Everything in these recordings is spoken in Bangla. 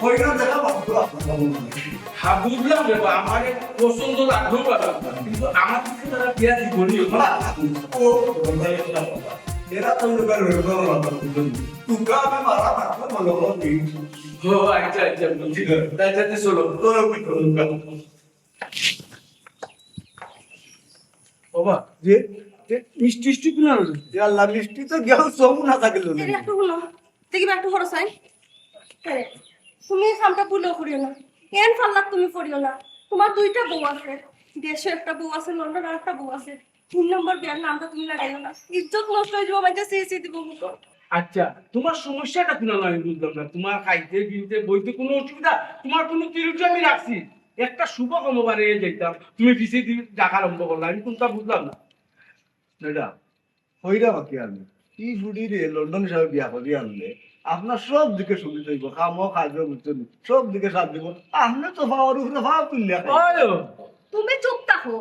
হইরা দেখা পাবো হ্যাঁ বুঝলাম রে বা আমার পছন্দ লাগলো কিন্তু আমার থেকে তারা বিয়া দিবনি ও এরা তো লোকের তুকা আমি মারা মারতে মনে হলো ও আচ্ছা আচ্ছা বুঝছি তাই যাতে চলো বাবা যে মিষ্টি মিষ্টি কিনা আল্লাহ মিষ্টি তো গেল সবু না থাকলো এর একটু হলো দেখিবা একটু হরো সাইন তুমি খামটা ভুলেও করিও না কেন ফাল্লাক তুমি করিও না তোমার দুইটা বউ আছে দেশে একটা বউ আছে লন্ডন আর একটা বউ আছে 3 নম্বর বিয়ার নামটা তুমি লাগাইও না ইজ্জত নষ্ট হয়ে যাবো মানে চেয়ে দিব মুখ আচ্ছা তোমার সমস্যাটা কিনা আমি বুঝলাম না তোমার খাইতে গিলতে বইতে কোনো অসুবিধা তোমার কোনো ত্রুটি আমি রাখছি একটা শুভ কমবারে যেতাম তুমি পিছিয়ে ডাকা আরম্ভ করলে আমি কোনটা বুঝলাম না ম্যাডাম হইরা বাকি আমি কি বুড়ি রে লন্ডন সাহেব বিয়া করি আনলে আপনার সব দিকে সুবিধা হইব খামো খাইবে বুঝছেন সব দিকে সাথ দিব আপনি তো পাওয়ার উপরে ভাব তুললে তুমি চুপ থাকো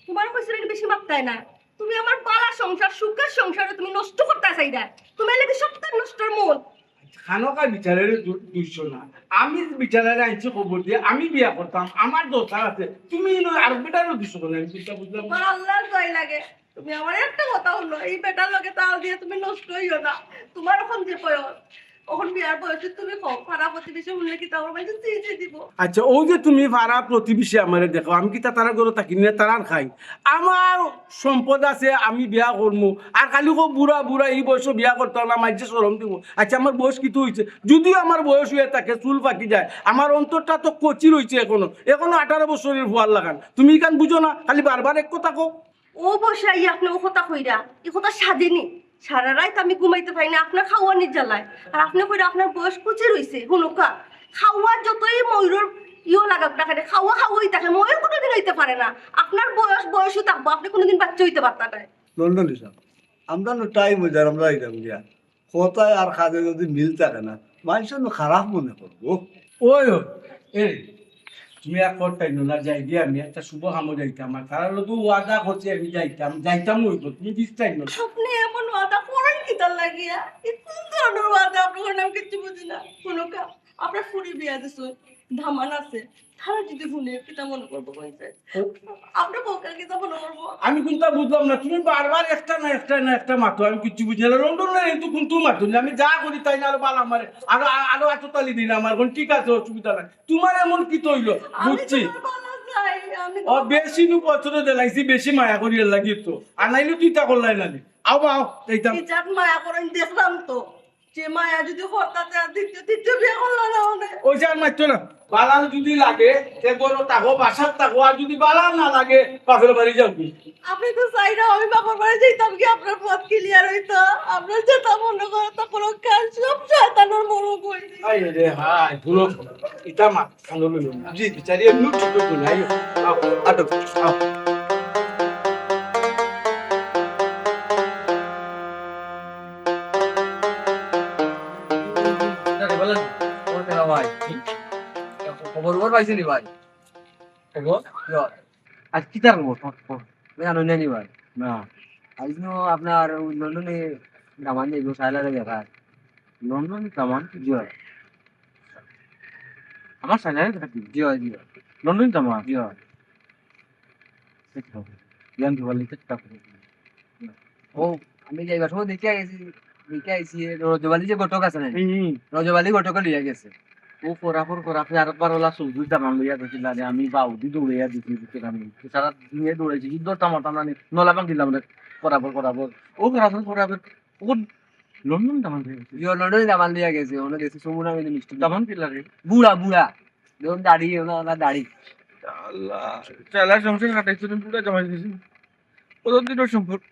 তোমার কইছিল বেশি মাত্রায় না তুমি আমার পালা সংসার সুখের সংসারে তুমি নষ্ট করতে চাইদা তুমি লাগে সবটা নষ্টর মূল খানকা বিচারের দুইশো না আমি বিচারের আইনছি খবর দিয়ে আমি বিয়া করতাম আমার দরকার আছে তুমি আর বেটারও দুইশো না আমি চিন্তা বুঝলাম তোমার আল্লাহর দয় লাগে তুমি আমার একটা কথা হলো এই বেটার লগে তাল দিয়ে তুমি নষ্ট হইও না তোমার এখন যে বয়স এখন বিয়ার বয়সে তুমি কম খারাপ প্রতিবেশী হলে কি তার মাঝে চিঠি দিব আচ্ছা ও যে তুমি ভাড়া প্রতিবেশী আমার দেখো আমি কি তারা গরু থাকি না তারার খাই আমার সম্পদ আছে আমি বিয়া করবো আর খালি কো বুড়া বুড়া এই বয়সে বিয়া করতে না মাঝে সরম দিব আচ্ছা আমার বয়স কিন্তু হয়েছে যদিও আমার বয়স হয়ে থাকে চুল পাকি যায় আমার অন্তরটা তো কচি রয়েছে এখনো 18 বছরের ভুয়ার লাগান তুমি কেন বুঝো না খালি বারবার এক কথা কো ও বসাই আপনি ও কথা কইরা এই কথা স্বাধীনই সারা রাত আমি ঘুমাইতে পারি না আপনার খাওয়ানির জ্বালায় আর আপনি কইরা আপনার বয়স কুচি রইছে হুনুকা খাওয়ার যতই ময়ূর লাগাক না কেন খাওয়া খাওয়াই থাকে ময়ূর কোনোদিন হইতে পারে না আপনার বয়সও থাকবো আপনি কোনোদিন বাচ্চা হইতে পারতেন না লন্ডন হিসাব আমরা নো টাইম হয়ে যায় আমরা আইতাম গিয়া কোথায় আর কাজে যদি মিল থাকে না মানুষের খারাপ মনে করবো ওই এই তুমি এক করতাই না যাই দিয়ে আমি একটা শুভ কামো যাইতাম আর তারা লোক ওয়াদা করছে আমি যাইতাম ওই তুমি দিস্তাই না আপনি এমন ওয়াদা করেন কি তার লাগিয়া এই কোন ধরনের ওয়াদা আপনার নাম কিছু বুঝি না কোনো আপনার ফুরি বিয়া দিছো ধামান আছে তারা যদি শুনে পিতা মনে করবো কইছে আপনার বউকে কি মনে করবো আমি কোনটা বুঝলাম না তুমি বারবার একটা মাতো আমি কিছু বুঝি না লন্ডন না কিন্তু কোনটু মাতো না আমি যা করি তাই না আরো বাল আমার আরো আততালি দিন আমার কোন ঠিক আছে অসুবিধা নাই তোমার এমন কি তৈল বুঝছি ও বেশি নু বছরে দেখাইছি বেশি মায়া করি লাগি তো আর নাইলে তুই তা করলাই না আও এইতাম মায়া করেন দেখলাম তো যে মায়া যদি হঠাৎ আর দ্বিতীয় বিয়ে করলো না ওই যে আর মারতো না বালান যদি লাগে সে বড় তাকো বাসার তাকো আর যদি বালান না লাগে বাপের বাড়ি যাবি আপনি তো চাই না আমি বাবার বাড়ি যাইতাম কি আপনার পথ ক্লিয়ার হইতো আপনার যেটা মনে করে তা কোনো কাজ সব শয়তানের মনে করি আই রে হাই ভুলো ইতা মা সাঙ্গল লইলো জি বিচারি এমনি ছোট তো নাই আটো আও খবর পাইছিলি ভাই খবর আজ কি তার খবর জানো জানি ভাই না আজ আপনার লন্ডনে দামান যাইব সাইলারে দেখা লন্ডন দামান জিও আমার সাইলারে দেখা জিও জিও লন্ডন দামান জিও জ্ঞান কি বলি চেষ্টা করি ও আমি যাইবার সময় দেখে আইছি রজবালি যে ঘটক আছে না রজবালি ঘটক লিয়া গেছে ও পরাপর করাতে আরেকবার ওলা সবুজ দামান লইয়া গেছিল আরে আমি বাউদি দৌড়াইয়া দিছি আমি সারা দিনে দৌড়াইছি কিন্তু টামাটাম না নলাবাং দিলাম রে পরাপর ও পরাপর ও লন্ডন দামান ইয়ো লন্ডন দামান লইয়া গেছে ওনা গেছে সমুনা মিলে মিষ্টি দামান কিলা রে বুড়া দেখুন দাড়ি ওনা দাড়ি আল্লাহ চালা সংসার কাটাইছো পুরো জমা দিয়েছি কতদিনের সম্পর্ক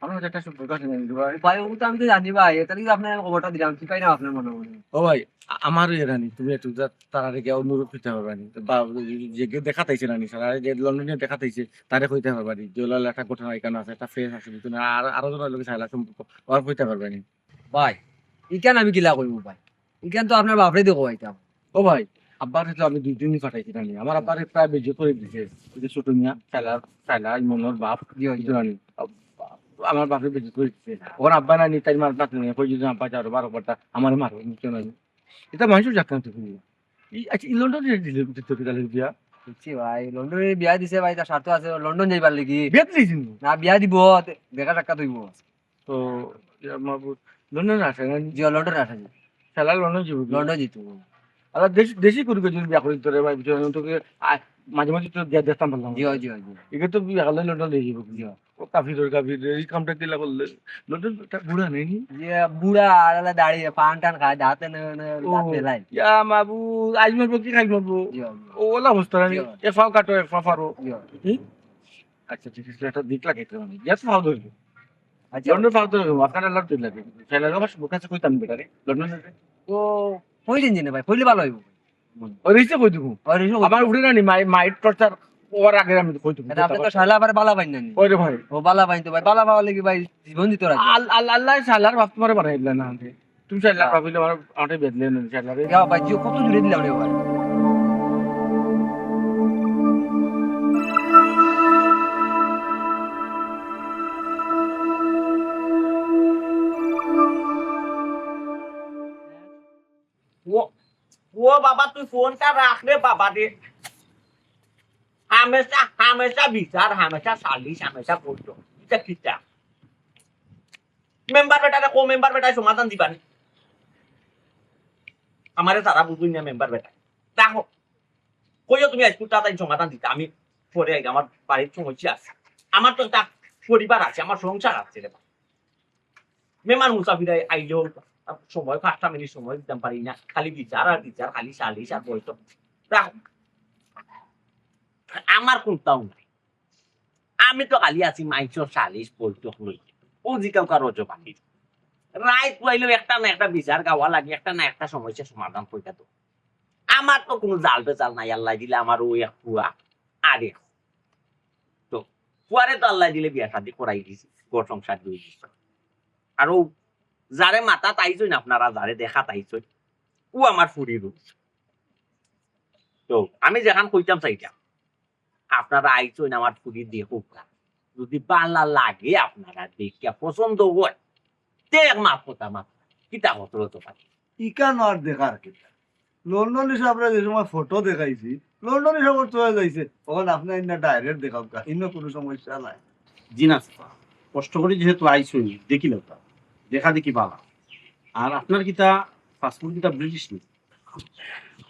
আমার একটা সম্পর্ক আছে ভাই ও তো আমি তো জানি ভাই এটা কি আপনার খবরটা দিলাম কি পাই না আপনার মনে ও ভাই আমার রানী তুমি একটু তারা রেখে অনুরোধ করতে হবে রানী বা যে দেখাতেছে রানী সারা যে লন্ডনে দেখাতেছে তারে কইতে হবে রানী যে একটা ঘটনা এখানে আছে একটা ফেস আছে তুমি আরো জনের লোক চাইলা সম্পর্ক আর কইতে পারবে না ভাই ইকান আমি কিলা কইব ভাই ইকান তো আপনার বাপরে দেখো ভাইতাম ও ভাই আব্বার তো আমি 2 দিনই পাঠাইছি রানী আমার আব্বারে প্রায় বেজে করে দিছে ওই যে ছোট মিয়া চাইলা মনোর বাপ রানী আমার বাপরে বেজে করে দিছে ওর আব্বা রানী তাই মার ডাক নিয়ে কই যদি আব্বা যাও 12 পরটা আমার মারো নিচে নাই এটা মানুষের জাত না তো আচ্ছা এই লন্ডনে দিলে বিয়া বুঝছি ভাই লন্ডনে বিয়া দিছে ভাই তার স্বার্থ আছে লন্ডন যাইবার লাগি বিয়া দিয়েছেন না বিয়া দিব দেখা টাকা দিব তো লন্ডন আসে না জি লন্ডন আসে খেলা লন্ডন যাবো লন্ডন যেত আর দেশি করি যদি বিয়া করি তোরে ভাই তোকে মাঝে মাঝে তো দেখতাম পারলাম জি জি জি এগুলো তো বিয়া করলে লন্ডন দিয়ে যাবো কাফির এই কামটা কিলা করলে লন্ডন বুড়া নেই যে বুড়া আলাদা দাঁড়িয়ে পান টান খায় দাঁতে দাঁত ফেলাই ইয়া মাবু আজ মারবো কি খাই মারবো জি ওলা অবস্থা আমি এ ফাও কাটো এক ফা ফারো জি আচ্ছা ঠিক আছে একটা দিক লাগে তো আমি ইয়াস ফাও ধরবো আচ্ছা লন্ডন ফাও ধরবো আপনার আল্লাহ তো লাগে ফেলার আমার কাছে কইতাম বেটারে লন্ডন তো কইলেন জিনে ভাই কইলে ভালো হইব ওই রিসে কই দিব আর এসব আমার উঠে না নি মাইট টর্চার ওর আগে আমি কই দিব আপনি তো শালা আবার বালা পাইন না ওই রে ভাই ও বালা পাইন তো ভাই বালা পাওয়া লাগি ভাই জীবন দিতে রাখি আল্লাহ সালার বাপ তোমারে বানাইলা না আনতে তুমি সালার ভাবিলে আমার আটে বেদলে না সালারে ভাই জিও কত দূরে দিলাম রে ভাই ও বাবা তুই ফোনটা রাখ রে বাবা রে হামেশা হামেশা বিচার হামেশা সালিশ হামেশা করতো এটা কিটা মেম্বার বেটারে কো মেম্বার বেটায় সমাধান দিবান আমারে তারা বুঝুই না মেম্বার বেটায় দেখো কইও তুমি আজকে তাড়াতাড়ি সমাধান দিতে আমি পরে আগে আমার বাড়ির সমস্যা আছে আমার তো একটা পরিবার আছে আমার সংসার আছে রে মেহমান মুসাফিরাই আইলেও সময় 5টা মিনিট সময় দিতে পারি না খালি বিচার আর বিচার খালি সালিশ আর বইতো রাখো আমার কোনটাও নাই আমি তো খালি আছি মাইসর সালিশ বইতো লই ও জিকাও কারো জবানি রায় পাইলেও একটা না একটা বিচার গাওয়া লাগে একটা না একটা সমস্যার সমাধান কইতা তো আমার তো কোনো জাল বেজাল নাই আল্লাহ দিলে আমার ওই এক পুয়া আরে তো পুয়ারে তো আল্লাহ দিলে বিয়া শাদি করাই দিছি ঘর সংসার দুই দিছি আর ও যারে মাথা তাইছই না আপনারা যারে দেখা তাইছই ও আমার ফুরি রূপ তো আমি যেখান কইতাম চাইতাম আপনারা আইছই না আমার ফুরি দেখুক যদি পাল্লা লাগে আপনারা দেখিয়া পছন্দ হয় দেখ মাপ কথা মাপ কিতা হতো তো পারি ইকান আর দেখার কিতা লন্ডন হিসাবে যে সময় ফটো দেখাইছি লন্ডন হিসাবে চলে যাইছে তখন আপনার ইন্না ডাইরেক্ট দেখাও কা ইন্ন কোনো সমস্যা নাই জি না কষ্ট করে যেহেতু আইসই দেখি না তা দেখা দেখি বাবা আর আপনার কিতা পাসপোর্ট কিতা ব্রিটিশ নি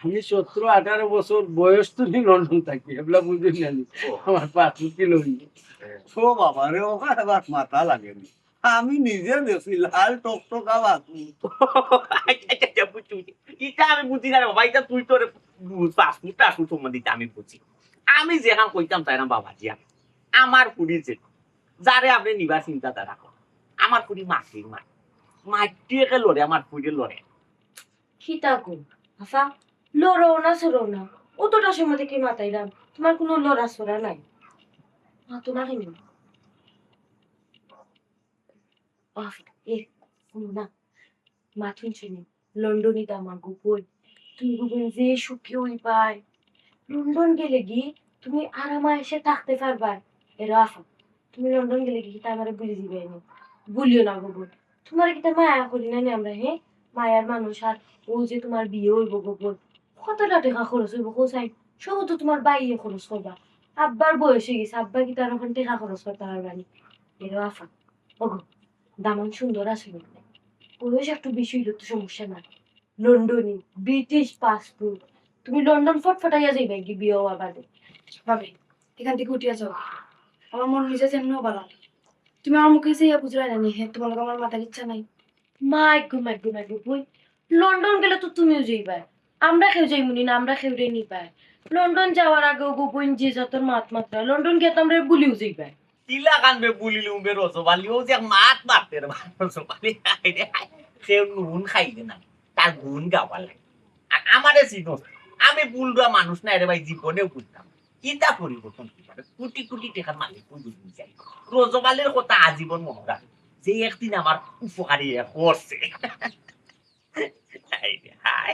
আমি 17-18 বছর বয়স তো নি লন্ডন থাকি এগুলা বুঝি জানি আমার পাসপোর্ট কি লই ও বাবা রে ওখানে বাস মাথা লাগেনি আমি নিজে দেখছি লাল টকটকা বাসু ইটা আমি বুঝি না রে বাবা এটা তুই তোর পাসপোর্ট টাসপোর্ট সম্বন্ধিত আমি বুঝি আমি যেখান কইতাম তাই না বাবা জিয়া আমার পুরি যে যারে আপনি নিবার চিন্তা তারা আমার পুরি মাটির মাটি মাটিকে লড়ে আমার পুরি লড়ে খিতাকু আফা লড়ো না সরো না অতটা সময় থেকে মাতাইলাম তোমার কোনো লড়া সরা নাই মাতো না কেন না মাথুন শুনি লন্ডনে দামা গোপন তুমি গোপন যে সুখী হই পাই লন্ডন গেলে কি তুমি আরামা এসে থাকতে পারবা এরা আফা তুমি লন্ডন গেলে কি তা আমার বুঝে দিবে না বলিও না গোপন তোমার কি তার মায়া করি না আমরা হ্যাঁ মায়ার মানুষ আর ও যে তোমার বিয়ে হইব গোপন কতটা টাকা খরচ হইব কোথায় সব তো তোমার বাইয়ে খরচ করবা আব্বার বয়স হয়ে গেছে আব্বা কি তার ওখান টাকা খরচ করতে পারবানি এরা আফা ওগো দামান সুন্দর আছে বয়স একটু বেশি হইলে তো সমস্যা না লন্ডনে ব্রিটিশ পাসপোর্ট তুমি লন্ডন ফটফটাইয়া যাইবা কি বিয়ে হওয়া বাদে ভাবি এখান থেকে উঠিয়া যাও আমার মন নিজে যেমনও বাড়া তুমি আমার মুখে যে বুঝলাই না হে তোমার লগে আমার মাথার ইচ্ছা নাই মাইগো বই লন্ডন গেলে তো তুমিও যাইবা আমরা খেয়ে যাইমুনি না আমরা খেয়ে নি পাই লন্ডন যাওয়ার আগে গোপন যে যত মাত মাত্রা লন্ডন গিয়ে তো আমরা বুলিও যাইবা তিলা কানবে বুলিলুম বে রসবালি ও যে মাত মারতে রে রসবালি সে নুন খাইবে না তার গুণ গাওয়া লাগে আর আমারে চিনো আমি বুলরা মানুষ না রে ভাই জীবনেও বুঝতাম চিন্তা পরিবর্তন কি পারে কোটি কোটি টাকার মালিক বুঝুন চাই রসবালির কথা আজীবন মনে রাখে যে একদিন আমার উপকারী করছে হাই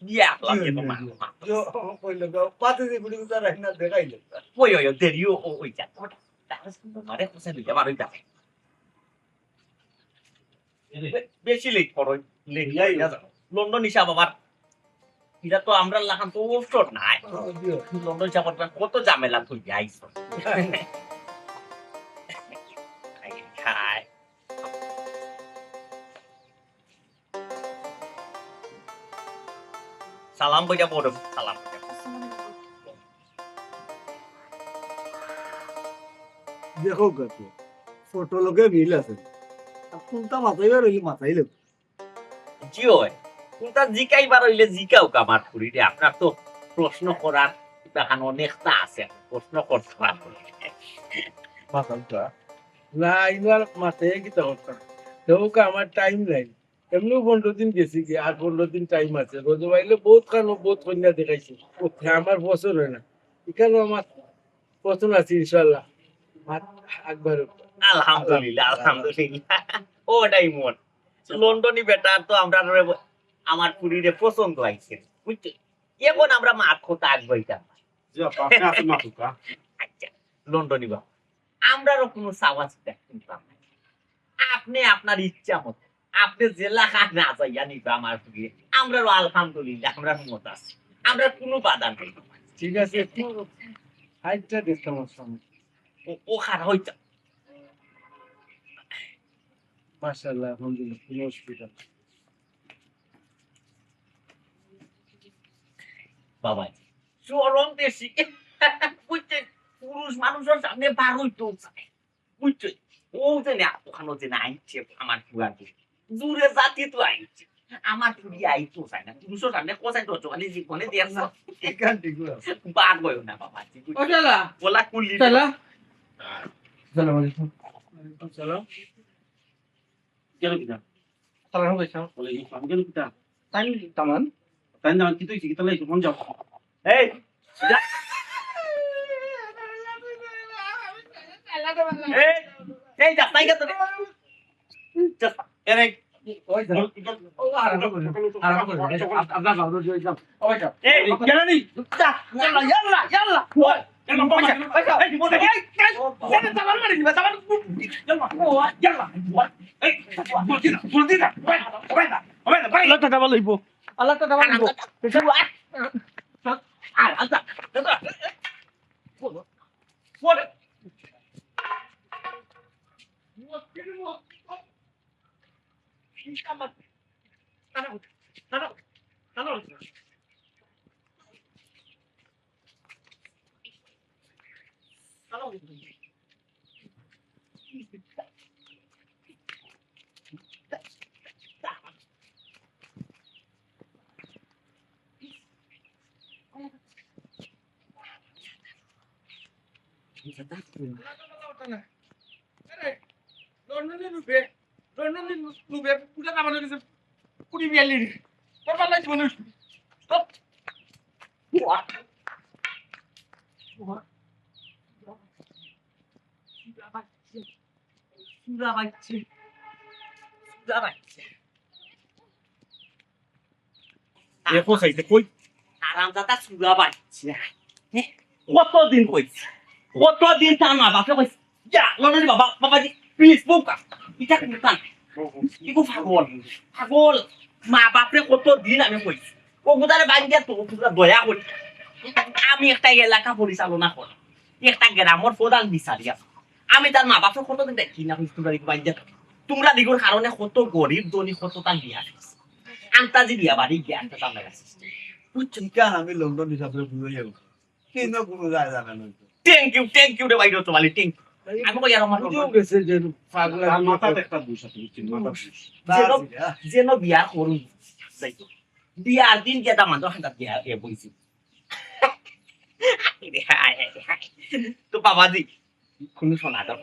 ইয়া লাগে তোমার পাতে যে গুলি গুলা রাখনা দেখাইলে ওই দেরিও ওই যা মারে কোসে দিতে পারো এটা বেশি লেট করো লেট যাই না লন্ডন হিসাব আবার এটা তো আমরা লাগান তো অবসর নাই লন্ডন হিসাব করবেন কত ঝামেলা তুই যাইছ সালাম কইয়া পড়ো সালাম দেখো কত ফটো লোকে মিল আছে কোনটা মাথাইবার রইলে মাথাইলে জি হয় কোনটা জিকাইবার হইলে জিকাও কামার করি রে আপনার তো প্রশ্ন করার দেখান অনেকটা আছে প্রশ্ন করতে পারবেন মাথাটা না এবার মাথায় কিতা করতাম দেখো আমার টাইম নাই এমনিও 15 দিন গেছি কি আর 15 দিন টাইম আছে রোজ বাইলে বহুত খানো বহুত কন্যা দেখাইছি আমার বছর হয় না এখানে আমার পছন্দ আছে ইনশাল্লাহ একবার আলহামদুলিল্লাহ আলহামদুলিল্লাহ ওটাই মন লন্ডনী বেটা তো আমরা আমার পুরীরে পছন্দ হয়েছে বুঝছো এখন আমরা মাত কথা আগবাইতাম যে আপনি আছেন মাতুকা আচ্ছা লন্ডনী বাবা আমরারও কোনো সাওয়াজ দেখতাম না আপনি আপনার ইচ্ছা মতো আপনি জেলা খান না যাইয়া নিবে আমার পুরীরে আমরাও আলহামদুলিল্লাহ আমরা মত আছি আমরা কোনো বাধা নেই ঠিক আছে একটু হাইটটা দেখতাম আমার সামনে ও খারাপ হইতা মাশাআল্লাহ আলহামদুলিল্লাহ কোনো অসুবিধা নেই। বাবা চরম দেশি বুঝছেন পুরুষ মানুষের সামনে বার হইতো চায় বুঝছেন ও যে না ওখানে যে না আইছে আমার পুরাকে দূরে জাতি তো আইছে আমার পুরি আইতো চায় না পুরুষের সামনে কোথায় তো চলে জীবনে দেখছ এখান ঠিক আছে বার হইও না বাবা ও শালা বলা কুলি শালা আসসালামু আলাইকুম ওয়ালাইকুম সালাম কেন কিটা সালাম আলাইকুম বলে আমি কেন কিটা টাইম তামান তাই না কি তো কি তাহলে মন যাও এই এই এই যা তাই গেছে এরে ওই দাও ও আরাম করে আপনার বাবু জয় যাও ওই যাও এই কেন নি যা ইয়াল্লা ইয়াল্লা ইয়াল্লা ওই কেন বাবা এই মনে এই তামান মারি দিবা তামান ইয়াল্লা এই বলতি না ভাই লতা দাবা লইব আল্লাহ তো দাও লন্ডনে নুবে পুরা দাবানো গেছে পুরি বিয়ালি তোর ভালো লাগছে মানুষ দেখো খাইতে কই আরামদাদা সুরা বাচ্চা কতদিন কইছে কতদিন তার মা বাপে কইছে যা লন্ডনে বাবা বাবাজি প্লিজ বোকা এটা কোনটা ইগো পাগল পাগল মা বাপরে কতদিন আমি কইছি কবুতারে বাঙ্গিয়া তো পুরা দয়া করি আমি একটা এলাকা পরিচালনা করি একটা গ্রামের প্রধান বিচারি আছি আমি তার মা বাপরে কতদিন দেখি না তোমরা দিকে বাঙ্গিয়া তোমরা দিগর কারণে কত গরিব ধনী কত তার বিয়া দিচ্ছে আন্তাজি বিয়া বাড়ি গিয়া একটা তার লাগা বুঝছেন আমি লন্ডন হিসাবে বুঝে যাবো কিন্তু কোনো যায় জানা নয় থ্যাংক ইউ রে ভাই রতমালি থ্যাংক আমি কই আর আমার বুঝেও গেছে যে পাগলা তার মাথাতে একটা দোষ আছে বুঝছেন মাথা যেন বিয়া করুন বিয়ার দিন যেটা মানুষ হাতে বিয়া বইছি তো বাবাজি কোন শোনাটা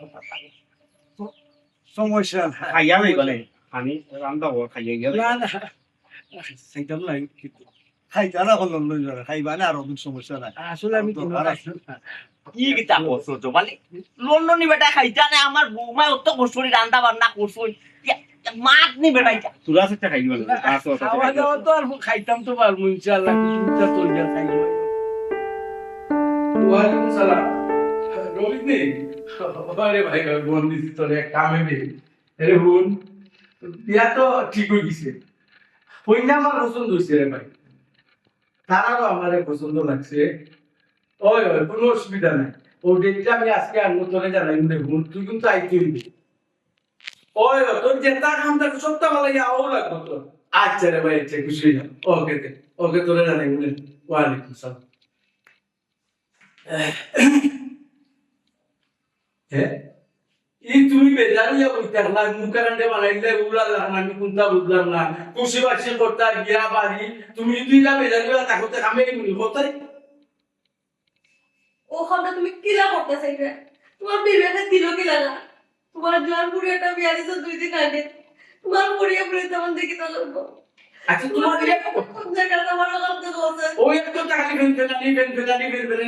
সমস্যা নাই। খাইয়া নাই গলে পানি রান্দা ও খাইয়া গেল না না সেইটাম নাই কিন্তু খাইতা না এখন লন্ডন যাবে খাইবা না আর অনেক সমস্যা নাই আসলে আমি কিনো কি গিতা করছো তো বলে লন্ডনি বেটা খাইতা না আমার বৌমা অত কষ্টরি রান্দা বান্না করছো মাত নি বেটা তুলা সেটা খাই গেল খাওয়া দাওয়া তো আর খাইতাম তো পারবো ইনশাআল্লাহ কিছুটা তৈরি খাইবো ওয়ালাইকুম সালাম রোহিত নে আরে ভাই বন্ধু তোর এক কামে নে আরে বোন বিয়া তো ঠিক হয়ে গেছে কইনা আমার পছন্দ হয়েছে রে ভাই, তারারও আমার পছন্দ লাগছে। ওই ওই কোনো অসুবিধা নাই, ও ডেটটা আমি আজকে আনবো, তোরে জানাই দেখুন, তুই কিন্তু আইতে হইবি। ওই ওই তোর যেটা কাম থাকে সবটা ভালো যাও লাগবো তোর। আচ্ছা রে ভাই, আচ্ছা খুশি হইলাম। ওকে ওকে, তোরে জানাই বলে। ওয়ালাইকুম সালাম। হ্যাঁ, এই তুমি বেজারিয়া বইতে না, মুখারান্ডে বানাইলে উড়ালাম না, আমি কোনটা বুঝলাম না। খুশি বাসি করতে বিয়া বাড়ি, তুমি যদি না বেজারিয়া থাকতে কামে হতাই। ওখানে তুমি কিলা করতে চাইবে? তোমার বিবেকে দিল কি লাগা? তোমার জোয়ার বুড়ি একটা বিয়া দিছো 2 দিন আগে, তোমার বুড়িয়ে বুড়ি তেমন দেখি তো লাগবো। আচ্ছা তোমার কোন জায়গায় তোমার করতে বলছে? ওই একটা টাকা ফেলবে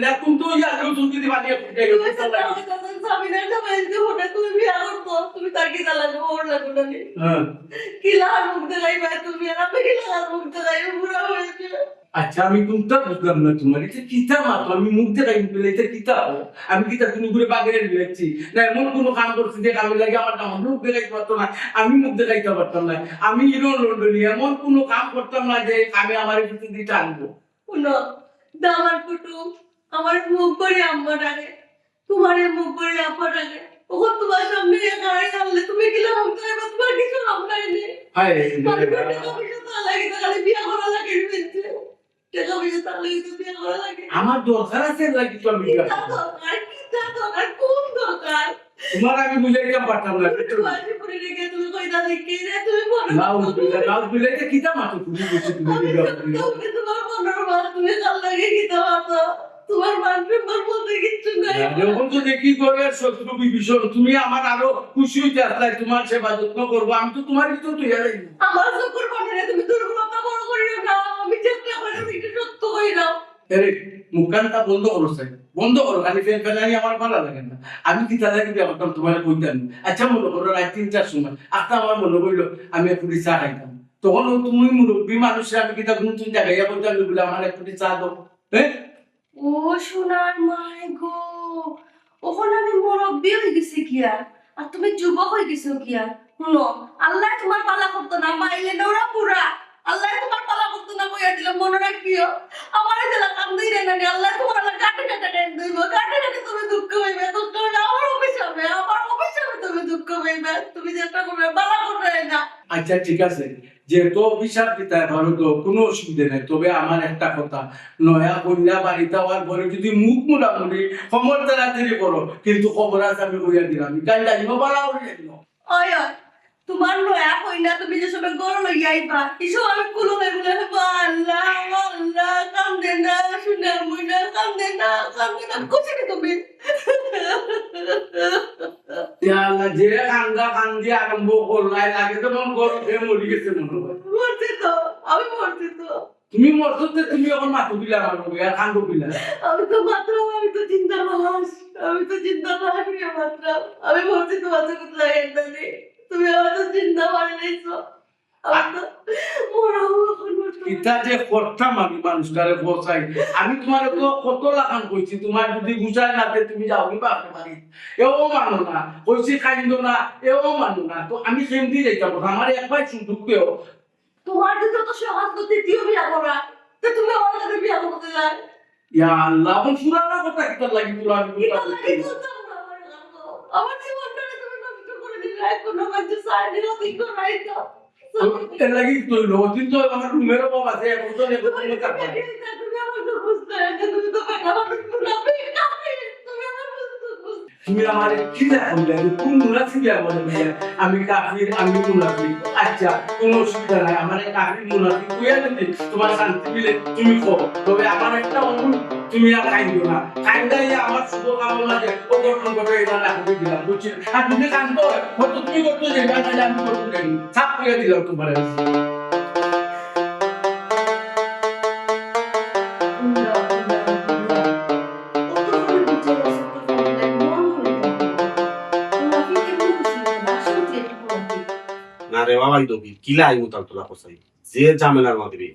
না, তুমি তো ইয়া লোক তুমি দিবা নিয়ে ফুটে গেল। তুমি সেটা আমার কাছে সাবিনার না বাইতে হঠাৎ তুমি বিয়া করতো, তুমি তার কি লাগবে? ওর লাগবে না নি? হ্যাঁ, কিলা আর মুখ দেখাইবে তুমি? আর আমি কিলা আর মুখ দেখাইবে? বুড়া হয়েছে। আচ্ছা আমি কোনটা বুঝলাম না, তোমার এটা কিতা মাতো, আমি মুখ দেখাই বলে এটা কিতা? আমি কিতা তুমি ঘুরে বাগের দিয়েছি না? এমন কোনো কাম করছি যে কামে লাগে আমার মুখ দেখাইতে পারতো না, আমি মুখ দেখাইতে পারতাম না। আমি হিরো লন্ডনী এমন কোনো কাম করতাম না যে আমি আমার কিছু দিতে আনবো। শুনো, দামার কুটুম আমার মুখ করে আম্মা ডাকে, তোমার মুখ করে আব্বা ডাকে। ওখন তোমার সামনে গাড়ি আনলে তুমি কিলা মুখ দেখাইবে? তোমার কিছু নাম নাই নে। হায় টাকা পয়সা তা লাগে, খালি বিয়া করা লাগে ফেলছে। টাকা পয়সা তা লাগে তো বিয়া করা লাগে। আমার দরকার আছে লাগি তো আমি কিতা দরকার? কিতা দরকার? কোন দরকার? তোমার আমি বুঝাইতে পারতাম না। তুমি বাসি পরে রেখে তুমি কইতা দেখি রে, তুমি বড় গাছ বুঝাইতে কিতা মাতো তুমি বুঝছো তুমি তুমি তোমার মনের বাত তুমি কাল লাগে কিতা মাতো? তোমার মানুষ বলতে কিচ্ছু নাই। যখন তো দেখি করে শত্রু বিভীষণ, তুমি আমার আরো খুশি হইতে আসলে, তোমার সেবা যত্ন করবো, আমি তো তোমার ভিতর তো ইয়ারাই। আমার চোখের পানিরে তুমি দুর্বলতা বড় করিও না, আমি চেষ্টা করে একটু সত্য হই না। আরে মুখখানটা বন্ধ করো স্যার, বন্ধ করো, খালি ফেল ফেলানি আমার ভালো লাগে না। আমি কি তাদের কি ব্যাপারটা তোমার কইতাম? আচ্ছা মনে করো রাত 3-4 সময় একটা আমার মনে কইলো আমি একটু চা খাইতাম, তখন তুমি মুরব্বী মানুষের আমি কিতা নতুন জায়গায় বলতাম বলে আমার একটু চা দাও। হ্যাঁ, ও সোনার মাই গো, ওখানে আমি মুরব্বী হয়ে গেছি কি আর তুমি যুবক হয়ে গেছো কি আর? শুনো, আল্লাহ তোমার পালা করতো না, মাইলে নোরা পুরা আল্লাহ তোমার পালা করতো না, কইয়া দিলাম মনে রাখিও। আমার জেলা কান্দি রে না, আল্লাহ তোমার কাটে কাটে টাইম দিব, কাটে কাটে তুমি দুঃখ পাইবে, দুঃখ হইলে আমার অফিস হবে, আমার অফিস হবে, তুমি দুঃখ পাইবে, তুমি চেষ্টা করবে পালা করবে না। আচ্ছা ঠিক আছে, যেহেতু অভিশাপ দিতে পারো তো কোনো অসুবিধা নেই, তবে আমার একটা কথা, নয়া কন্যা বাড়িতে হওয়ার পরে যদি মুখ মোটামুটি খবর তাড়াতাড়ি করো, কিন্তু খবর আছে আমি কইয়া দিলাম, গান জানিব বালা করে জানিব। ওই ওই তোমার নয়া কইনা তুমি যে সবে গড় লইয়া আইবা, এসব আমি কুলো নাই বলে আল্লাহ আল্লাহ কান্দে না, শুনে মইনা কান্দে না কুচি তুমি। ইয়াল্লা যে কান্দা কান্দি আরম্ভ করলাই লাগে তো মন গরম হয়ে মরি গেছে মনে হয়। মরছি তো, আমি মরছি তো, তুমি মরছো তো, তুমি এখন মাথু বিলা আমার আর কান্দো বিলা। আমি তো মাত্র, আমি তো চিন্তা লাশ, আমি তো চিন্তা লাশ মাত্র, আমি মরছি তো বাচ্চা কোথায় একটা নেই, তুমি আমার তো চিন্তা পারে নাইছো, আমি তো মরা এখন মরছি। এটা যে করতাম আমি মানুষটারে বসাই, আমি তোমার তো কত লাগান কইছি, তোমার যদি গুছায় না তুমি যাও কি বাপরে বাড়ি, এও মানো না, কইছি খাইন্দ না, এও মানো না, তো আমি কেমদি যাইতাম? আমার একবার সুযোগ পেও। তোমার যদি তো সহজ তো তৃতীয় বিয়া করা, তো তুমি আমার কাছে বিয়া করতে যায় ইয়া আল্লাহ, এখন পুরানা কথা কিটা লাগি তোলা আমি এটা লাগে করতাম না আমার জীবনটা তুমি নষ্ট করে দিলে, কোনো কাজ সাইডে নথিং করাই তো এর লাগি তো লোদিন তো আমার রুমের বাবা আছে, এখন তো নেব তুমি কাপড়। তুমি আমার তো বুঝতে না, তুমি তো বেটা মানুষ না, তুমি আমার বুঝতে তুমি আমার কি দেখলে কোন মুনাফি বলে আমি কাফির, আমি মুনাফি। আচ্ছা কোনো অসুবিধা নাই, আমার কাফির মুনাফি কইয়া যদি তোমার শান্তি মিলে তুমি কো, তবে আমার একটা অনুরোধ, তুমি আর খাইও না, খাইলে আমার শুভ কামনা যে ও গঠন করে এটা রাখতে দিলাম, বুঝছি? আর তুমি কান্দো হয়তো তুমি করতে যাইবা, তাহলে আমি করতে যাই, সাপ কইয়া দিলাম তোমার। না রে বাবা, ইদবি কিলা আইমু তাল তোলা কসাই যে ঝামেলার মধ্যে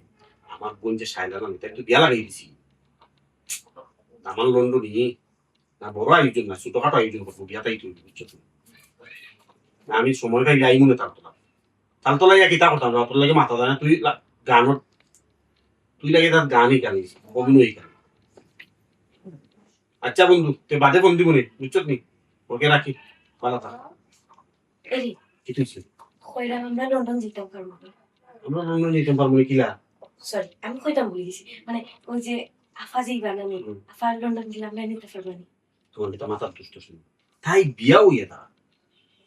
আমার বোন যে সাইলা না তাই তো বিয়া লাগাই দিছি। আমার লন্ডনী না বড় আয়োজন না, ছোটখাটো আয়োজন করবো, বিয়াটাই তুই বুঝছো তুমি। আমি সময় পাইলে আইমু না তালতলা, তালতলা ইয়া কিতা করতাম না, তোর লাগে মাথা দেয় না তুই গানত তুই লাগে তার গানই গানিস অভিনয় গান। আচ্ছা বন্ধু তুই বাদে ফোন দিব নি বুঝছত নি ওকে রাখি ভালো থাক। এরি কি তুইছে কইরা আমরা লন্ডন যেতাম পারবো আমরা লন্ডন যেতে পারবো না কিলা সরি আমি কইতাম বলে দিছি মানে ওই যে আফা যেই বানানি আফা লন্ডন গেলাম না নিতে পারবো না তোমার এটা মাথার দুষ্ট শুনি তাই বিয়া হইয়া তা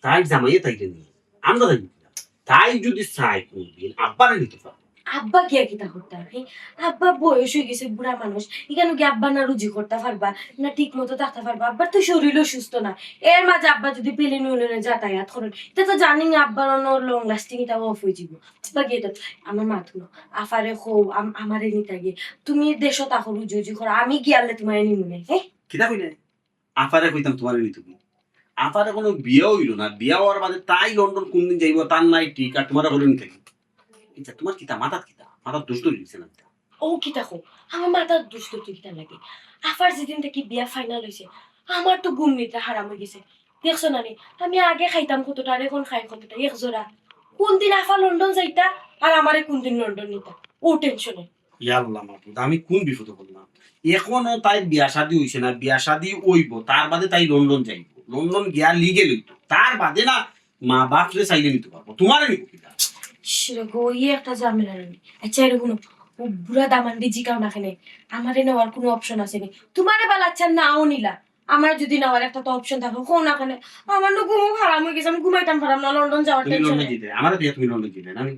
তাই জামাইয়ে তাই জানি আমরা জানি না। তাই যদি চাই কোনদিন আব্বারে নিতে পারবো আব্বা গিয়া কিতা করতে পারবি আব্বা বয়স হয়ে গেছে বুড়া মানুষ এখানে কি আব্বা না রুজি করতে পারবা না ঠিক মতো থাকতে পারবা আব্বার তো শরীরও সুস্থ না এর মাঝে আব্বা যদি পেলে নুলে যাতায়াত করেন এটা তো জানি না আব্বার লং লাস্টিং এটা অফ হয়ে যাব আব্বা গিয়ে তো আমার মাথুনো আফারে খো আমারে নিতে গিয়ে তুমি দেশও তাকো রুজি করো আমি গিয়ালে তোমার নিমু না হ্যাঁ কিতা কইলে আফারে কইতাম তোমার নিতে আফারে কোনো বিয়া হইল না বিয়া হওয়ার বাদে তাই লন্ডন কোনদিন যাইব তার নাই ঠিক আর তোমার করে নিতে আচ্ছা তোমার কিতা মাথার দুষ্ট লিখছে না ও কি দেখো আমার মাথার দুষ্ট কিতা লাগে আফার যেদিন থেকে বিয়া ফাইনাল হয়েছে আমার তো ঘুম নিতে হারাম হয়ে গেছে দেখছো না রে আমি আগে খাইতাম কতটা আর এখন খাই কতটা এক জোড়া কোন দিন আফা লন্ডন যাইতা আর আমারে কোন দিন লন্ডন নিতা ও টেনশনে ইয়াল্লাহ মাহমুদ আমি কোন বিপদে পড়লাম এখনো তাই বিয়া শাদী হইছে না বিয়া শাদী হইব তার বাদে তাই লন্ডন যাইব লন্ডন গিয়া লিগে লইতো তার বাদে না মা বাপ রে চাইলে নিতে পারবো তোমারে নিব কিনা গো ইয়ে একটা ঝামেলা নেই আচ্ছা এরকম ও বুড়া দামান দিজি কাও না খেনে আমারে নেওয়ার কোনো অপশন আছে নি তোমারে বালাচ্ছা নাও নিলা আমার যদি নেওয়ার একটা তো অপশন থাকে কোন না কেন আমার না ঘুম হারাম হয়ে গেছে আমি ঘুমাইতাম পারলাম না লন্ডন যাওয়ার তুমি টেনশনে লন্ডন যেতে আমার বিয়া তুমি লন্ডন যেতে না আমি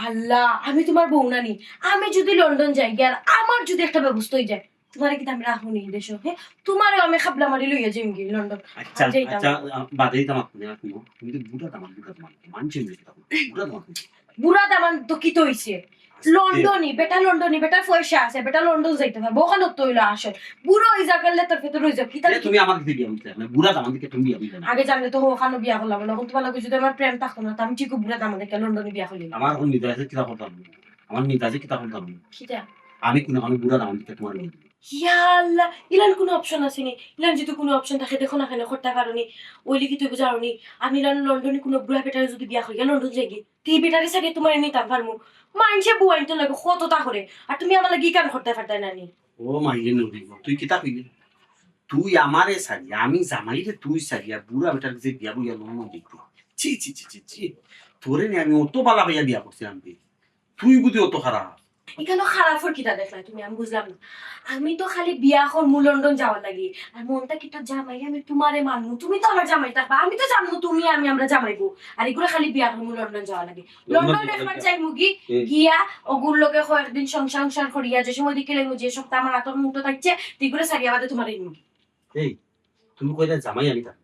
আল্লাহ আমি তোমার বউ না নি আমি যদি লন্ডন যাই আর আমার যদি একটা ব্যবস্থা হয়ে যায় তোমার কি আমি রাখুনি দেশ হ্যাঁ তোমারও আমি খাবলা মারি লইয়া যাইম কি লন্ডন আচ্ছা যাইতাম। আচ্ছা বাদেই তোমার তুমি তো বুড়া তোমার মানছি বুড়া তোমার বুড়া দামান তো কি তো হইছে লন্ডনই বেটা পয়সা আছে বেটা লন্ডন যাইতে পারবো ওখানে তো হইলো আসল বুড়ো হয়ে যা করলে তোর ভেতর হয়ে যাবে কি তার তুমি আমার দিকে বিয়া হইতে না বুড়া তোমার দিকে তুমি বিয়া হইতে না আগে জানলে তো ওখানে বিয়া করলাম না এখন তোমার লাগে যদি আমার প্রেম থাকতো না তো আমি ঠিক বুড়া দামান দেখে লন্ডনে বিয়া করলি আমার কোন নিতে আছে কিতা করতাম আমার নিতে আছে কিতা করতাম কিটা আমি কোন আমি বুড়া তোমার দিকে তোমার নিয়ে ইয়া আল্লাহ ইলান কোনো অপশন আছে নি ইলান যদি কোনো অপশন থাকে দেখো না কেন করতে পারো নি ওই লিখি তুই বুঝাও নি আমি লন্ডনে কোনো বুড়া বেটারে যদি বিয়া করি লন্ডন যাই গিয়ে তুই বেটারে সাথে তোমার নিতাম পারমু মাইনসে বুয়াইন তো লাগে কতটা করে আর তুমি আমার লাগি কান করতে পারতে না নি ও মাইলে নদী তুই কিতা কইলি তুই আমারে সারি আমি জামাইরে তুই সারি আর বুড়া বেটার যে বিয়া বইয়া লন্ডন দেখতে ছি ছি ছি ছি ছি তোরে নি আমি অত বালা ভাইয়া বিয়া করছিলাম তুই বুঝি অত খারাপ এখানে খারাপর কিটা দেখলাই তুমি আমি বুঝলাম না আমি তো খালি বিয়া করমু লন্ডন যাওয়ার লাগি আর মনটা কিটা জামাই আমি তোমারে মানমু তুমি তো আমার জামাই থাকবা আমি তো জানবো তুমি আমরা জামাইবো আর এগুলো খালি বিয়া করমু লন্ডন যাওয়ার লাগি লন্ডন একবার যাই মুগি গিয়া ওগুর লোকে কয়েকদিন সংসার করিয়া যে সময় দিকে লেগু যে সপ্তাহ আমার আতর মুক্ত থাকছে তুইগুলো সারিয়া বাদে তোমার মুগি এই তুমি কইলা জামাই আমি থাকি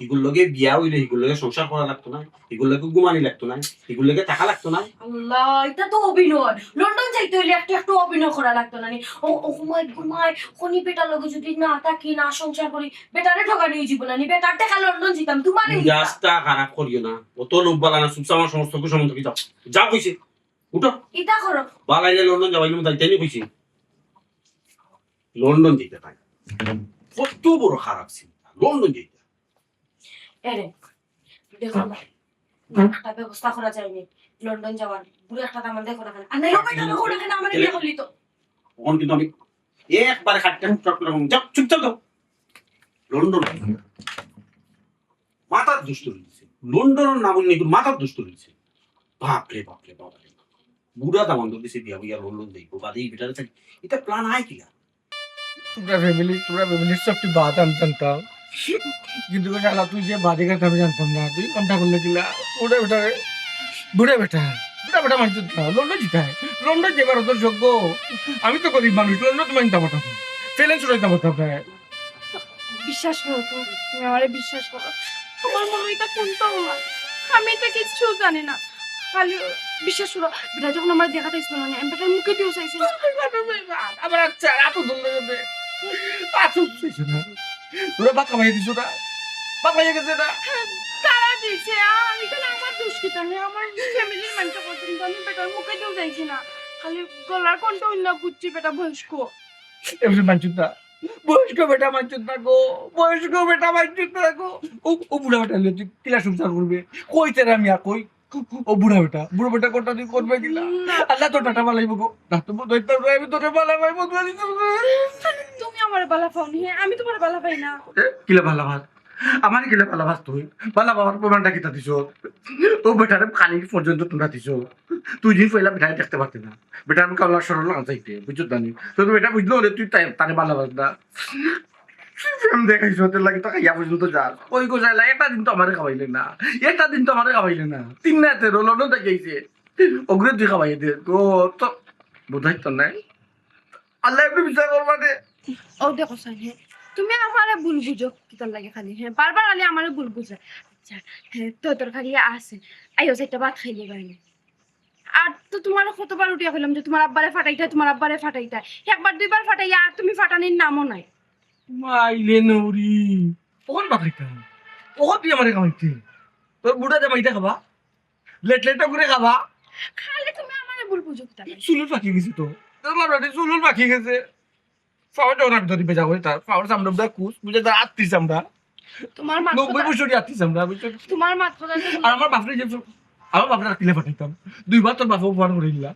এগুলো লগে বিয়া হইলে এগুলো লগে সংসার করা লাগতো না এগুলো লগে ঘুমানি লাগতো না এগুলো লগে টাকা লাগতো না আল্লাহ এটা তো অভিনয় লন্ডন যাইতে হইলে একটু অভিনয় করা লাগতো না নি ও ঘুমায় খনি বেটার লগে যদি না থাকি না সংসার করি বেটারে ঠকানি হয়ে যাবো না নি বেটার টাকা লন্ডন যেতাম তোমার রাস্তা খারাপ করিও না অত লোক বালা না সুপসা আমার সমস্ত কিছু সম্বন্ধে যাও যা কইছে উঠো এটা করো বালাইলে লন্ডন যাবাইলে মতো তাই কইছি লন্ডন যেতে পাই কত বড় খারাপ চিন্তা লন্ডন যেতে এরে দেখো না একটা ব্যবস্থা করা যায়নি লন্ডন যাওয়ার বুড়ো একটা দামান দেখো না আর নাই বেটা দেখো না আমার বিয়ে করলি তো তখন কিন্তু আমি একবারে খাটতে চট করে যাও চুপচাপ দাও লন্ডন মাথার দুষ্ট রয়েছে লন্ডনের নাম নেই মাথার দুষ্ট রয়েছে বাপরে বাপরে বাপরে বুড়া দামান দিছে বিয়া বিয়া লন্ডন যাইবো বাদে এই বেটারে থাকি এটা প্ল্যান আয় কিনা তোমরা ফ্যামিলির সব বাদ আমি জানতাম কিন্তু শালা তুই যে বাদে কথা আমি জানতাম না তুই কোনটা করলে কিলা বুড়া বেটা মানছি না লন্ডন জিতায় লন্ডন যেবার তোর যোগ্য আমি তো গরিব মানুষ লন্ডন তোমার নিতে পারতাম ফেলেন্স উড়াইতে পারতাম বিশ্বাস করো তুমি আমারে বিশ্বাস করো তোমার মনে এটা কোনটাও না আমি এটা কিছু জানি না খালি বিশ্বাস করো বেটা যখন আমার দেখাতে ইচ্ছা মানে আমি বেটার মুখে দিয়েও চাইছি আবার আচ্ছা এত দূর যাবে তোরা বাঁকা ভাই দিছো না বাঁকা হয়ে গেছে না তারা দিছে আমি তো আমার দুষ্কৃত নেই আমার ফ্যামিলির মানুষ পর্যন্ত আমি বেটার মুখে দিয়েও চাইছি না খালি গলার কণ্ঠ অন্য বুঝছি বেটা বয়স্ক এমনি মানছি না বয়স্ক বেটা মানছি না গো বয়স্ক বেটা মানছি না গো ও বুড়া বেটা তুই কিলা সংসার করবে কই তেরা আমি কই ও বুড়া বেটা কোনটা দিয়ে করবে কিনা আল্লাহ তো টাটা বালাইব গো না তো দইতে আমি তোরে বালাই পাইব তুমি আমার বালা পাওনি আমি তোমার বালা পাই না। কিলা ভালো ভাত আমার কিলা ভালো ভাত তুই ভালো বাবার প্রমাণটা কিতা দিছ ও বেটারে খালি পর্যন্ত তোমরা দিছ তুই দিন পয়লা বেটারে দেখতে পারতি না বেটার কালা সরল না চাইতে বুঝছো জানি তো বেটা বুঝলো রে তুই তারে ভালো ভাত না আমি দেখাইছো তোর লাগে তো খাইয়া পর্যন্ত যা ওই গোছাই লাগে একটা দিন তো আমারে খাওয়াইলে না একটা দিন তো আমারে খাওয়াইলে না 3 রাতে লন্ডন থেকে আইছে ওগুলো তুই খাওয়াই দে তো বোধহয় তো নাই আল্লাহ একটু বিচার করবা দে ও দেখো সাইন হ্যাঁ তুমি আমারে ভুল বুঝো কিতার লাগে খালি হ্যাঁ বারবার আলি আমারে ভুল বুঝা আচ্ছা হ্যাঁ তোর খালি আছে আইও সেটা ভাত খাইলে বাইরে আর তো তোমার কতবার উঠিয়া কইলাম যে তোমার আব্বারে ফাটাইতা একবার দুইবার ফাটাইয়া আর তুমি ফাটানির নামও নাই। মাইলে নৌরি ওখান বাকাইতাম ওখান তুই আমারে খাওয়াইতে তোর বুড়া জামাইটা খাবা লেট করে খাবা খালি তুমি আমারে ভুল বুঝো কিতার লাগে। চুলুর পাখি গেছে তো তোর লাবড়াটি চুলুর পাখি গেছে পাওয়ার জগন্নাথ ধরি বেজা করে তার পাওয়ার চামড়া বুঝা কুস বুঝে তার আত্মিস আমরা তোমার মাত 90 বছরই আত্মিস আমরা বুঝছো তোমার মাত কথা আর আমার বাপরে যে আমার বাপরে রাতিলে পাঠাইতাম দুইবার তোর বাপকে উপহার করে দিলা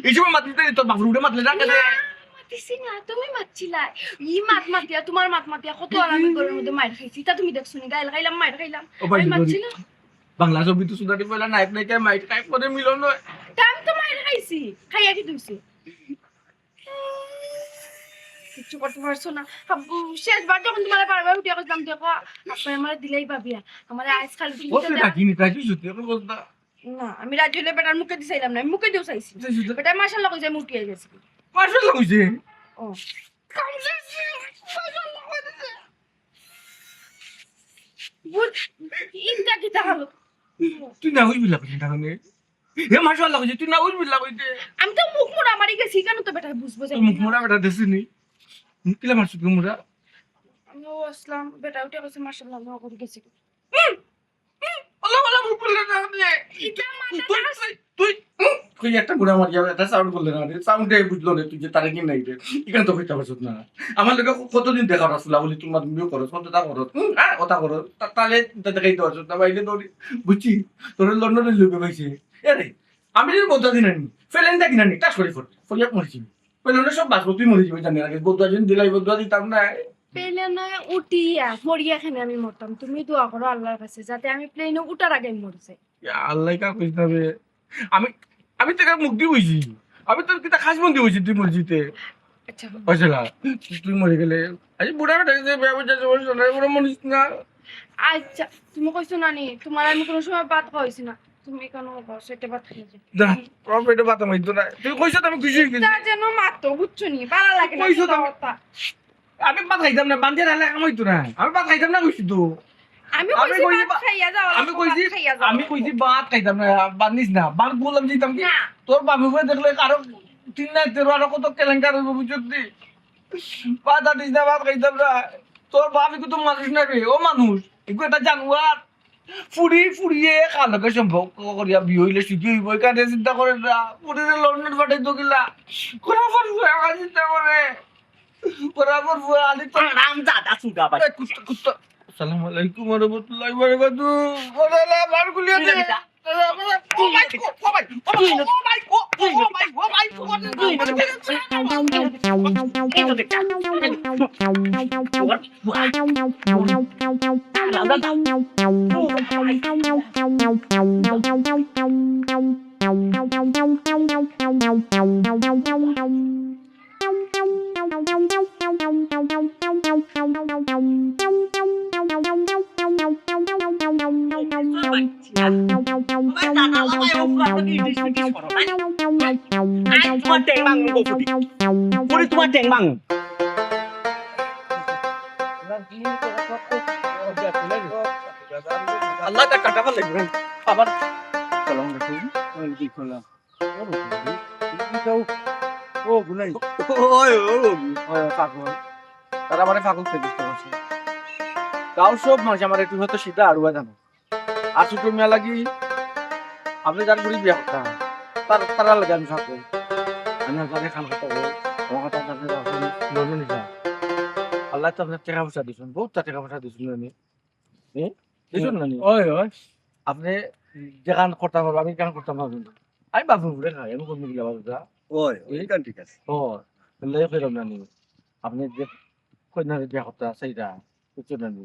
এই সময় মাতলিতে তোর বাপরে উঠে মাতলে না কেন মাতিছি না তুমি মাতছিলা ই মাতিয়া তোমার মাতিয়া কত আর আমি ঘরের মধ্যে মাইর খাইছি তা তুমি দেখছো নি গাইল খাইলাম মাইর খাইলাম ও ভাই আমি মাতছি না বাংলা ছবি তো সুদাটি পয়লা নায়ক নায়িকা মাইট টাইপ করে মিলন হয় তা আমি তো মাইর খাইছি খাইয়া কি তুইছি কিচ্ছু করতে পারছো না শেষবার যখন তোমার বারবার উঠিয়া গেছিলাম দেখো আপনি আমার দিলেই ভাবিয়া আমার আইস খালি তুমি বলতে থাকিনি তাই তুই সত্যি এখন বলতা না আমি রাজি হলে বেটার মুখে দিছাইলাম না আমি মুখে দিও চাইছি বেটা মাশাআল্লাহ কইছে আমি উঠিয়া গেছি মাশাআল্লাহ কইছে ও ইনটা কি তাহলে তুই না হইবি লাগছিস তাহলে এ মাশাআল্লাহ কইছে তুই না হইবি লাগইতে আমি তো মুখ মোড়া মারি গেছি কেন তো বেটা বুঝবো তোর মুখ মোড়া বেটা দেছিনি কিলা মারছিস কি মোড়া আমি আসলাম বেটা উঠে গেছে মাশাআল্লাহ আমি করে গেছি আল্লাহ আল্লাহ মুখ বললে না তুই কই একটা গুড়া মারি যাবে এটা সাউন্ড করলে না সাউন্ডে বুঝলো না তুই যে তারে কি নাই রে ইখান তো কইতা পারছ না আমার লগে কতদিন দেখা রাসুলা বলি তোমার তুমিও করো কত তা করো হ্যাঁ কথা করো তাহলে দেখাই দাও না বাইরে দৌড়ি বুঝছি তোর লন্ডনে লুকে পাইছে আরে আমি যদি বদলা দিন আনি ফেলেন দা কিনা নি টাস করে ফরিয়া মরছি ফেলেন সব বাস তুই মরে যাবে জানি আগে বদলা দিন দিলাই বদলা দিতাম না প্লেনে নয় উঠিয়া মরিয়া খানে আমি মরতাম তুমি দোয়া করো আল্লাহর কাছে যাতে আমি প্লেনে উঠার আগে মরে যাই আল্লাহ কা কইছ না বে আমি তোকে মুখ দিয়ে হইছি আমি তোর কিটা খাস বন্দি হইছি তুই মরজিতে আচ্ছা বুঝলা তুই মরে গেলে আজ বুড়া বেটা যে বিয়া বুঝা যাবে না বুড়া মরিস না আচ্ছা তুমি কইছো নানি তোমার আমি কোনো সময় বাদ খাইছি না তুমি কেন সেটা বাদ খাইছো না প্রফিটে বাতা মাইতো না তুই কইছ আমি খুশি হই গেছি তা যেন মাতো বুঝছো নি ভালো লাগে না কইছো তো। কথা আমি বাত খাইতাম না বান্দির হালে কামাইতো না আমি বাত খাইতাম না কইছি তো আমি আমি কইছি কইছি ভাত খাইয়া যাও আমি কইছি বাত খাইতাম না বান্দিস না বাত বললাম যেতাম কি না তোর বাবু ভাই দেখলে কারো 3 না 13 আর কত কেলেঙ্কার হইব বুঝতি বাত দিস না বাত খাইতাম না তোর বাবু তো মানুষ না রে ও মানুষ এগো একটা জানোয়ার ফুড়িয়ে কালকে সম্ভব করিয়া বিয়ে হইলে সুখী হইব এখানে চিন্তা করে না ফুড়িরে লন্ডন পাঠাই তো গিলা কোরাফর ফুয়া চিন্তা করে কোরাফর ফুয়া আলি তো রাম দাদা সুগা ভাই কুত্তা আসসালামু আলাইকুম ওয়া রাহমাতুল্লাহি ওয়া বারাকাতুহু ওয়ালা বারকুলিয়া দে তোমার টেং বাং আল্লাহ তা কাটাবার লাগবে আবার সালাম আলাইকুম কি খোলা ও গুলাই ওই পাগল তারা মানে পাগল থেকে দিতে পারছে গাঁও সব মানুষ আমার একটু হয়তো সিধা আড়ুয়া জানো আর ছোট মেয়া লাগি আপনি যার বুড়ি বিয়া করতে তারা লাগে আমি থাকবো আমি আপনাকে খান খাতে হবে আমার কথা আপনাকে লন্ডন যা আল্লাহ তো আপনার টাকা পয়সা দিয়েছেন বহুত টাকা পয়সা দিয়েছেন আমি দিয়েছেন না ওই ওই আপনি যেখান করতাম পারবো আমি কেন করতাম পারবো না আমি বাবু ঘুরে খাই আমি কোন গেলে বাবু যা ওই ওইখান ঠিক আছে ও লে ফেরম না নি আপনি যে কন্যা বিয়া করতা সেইটা বুঝছো না নি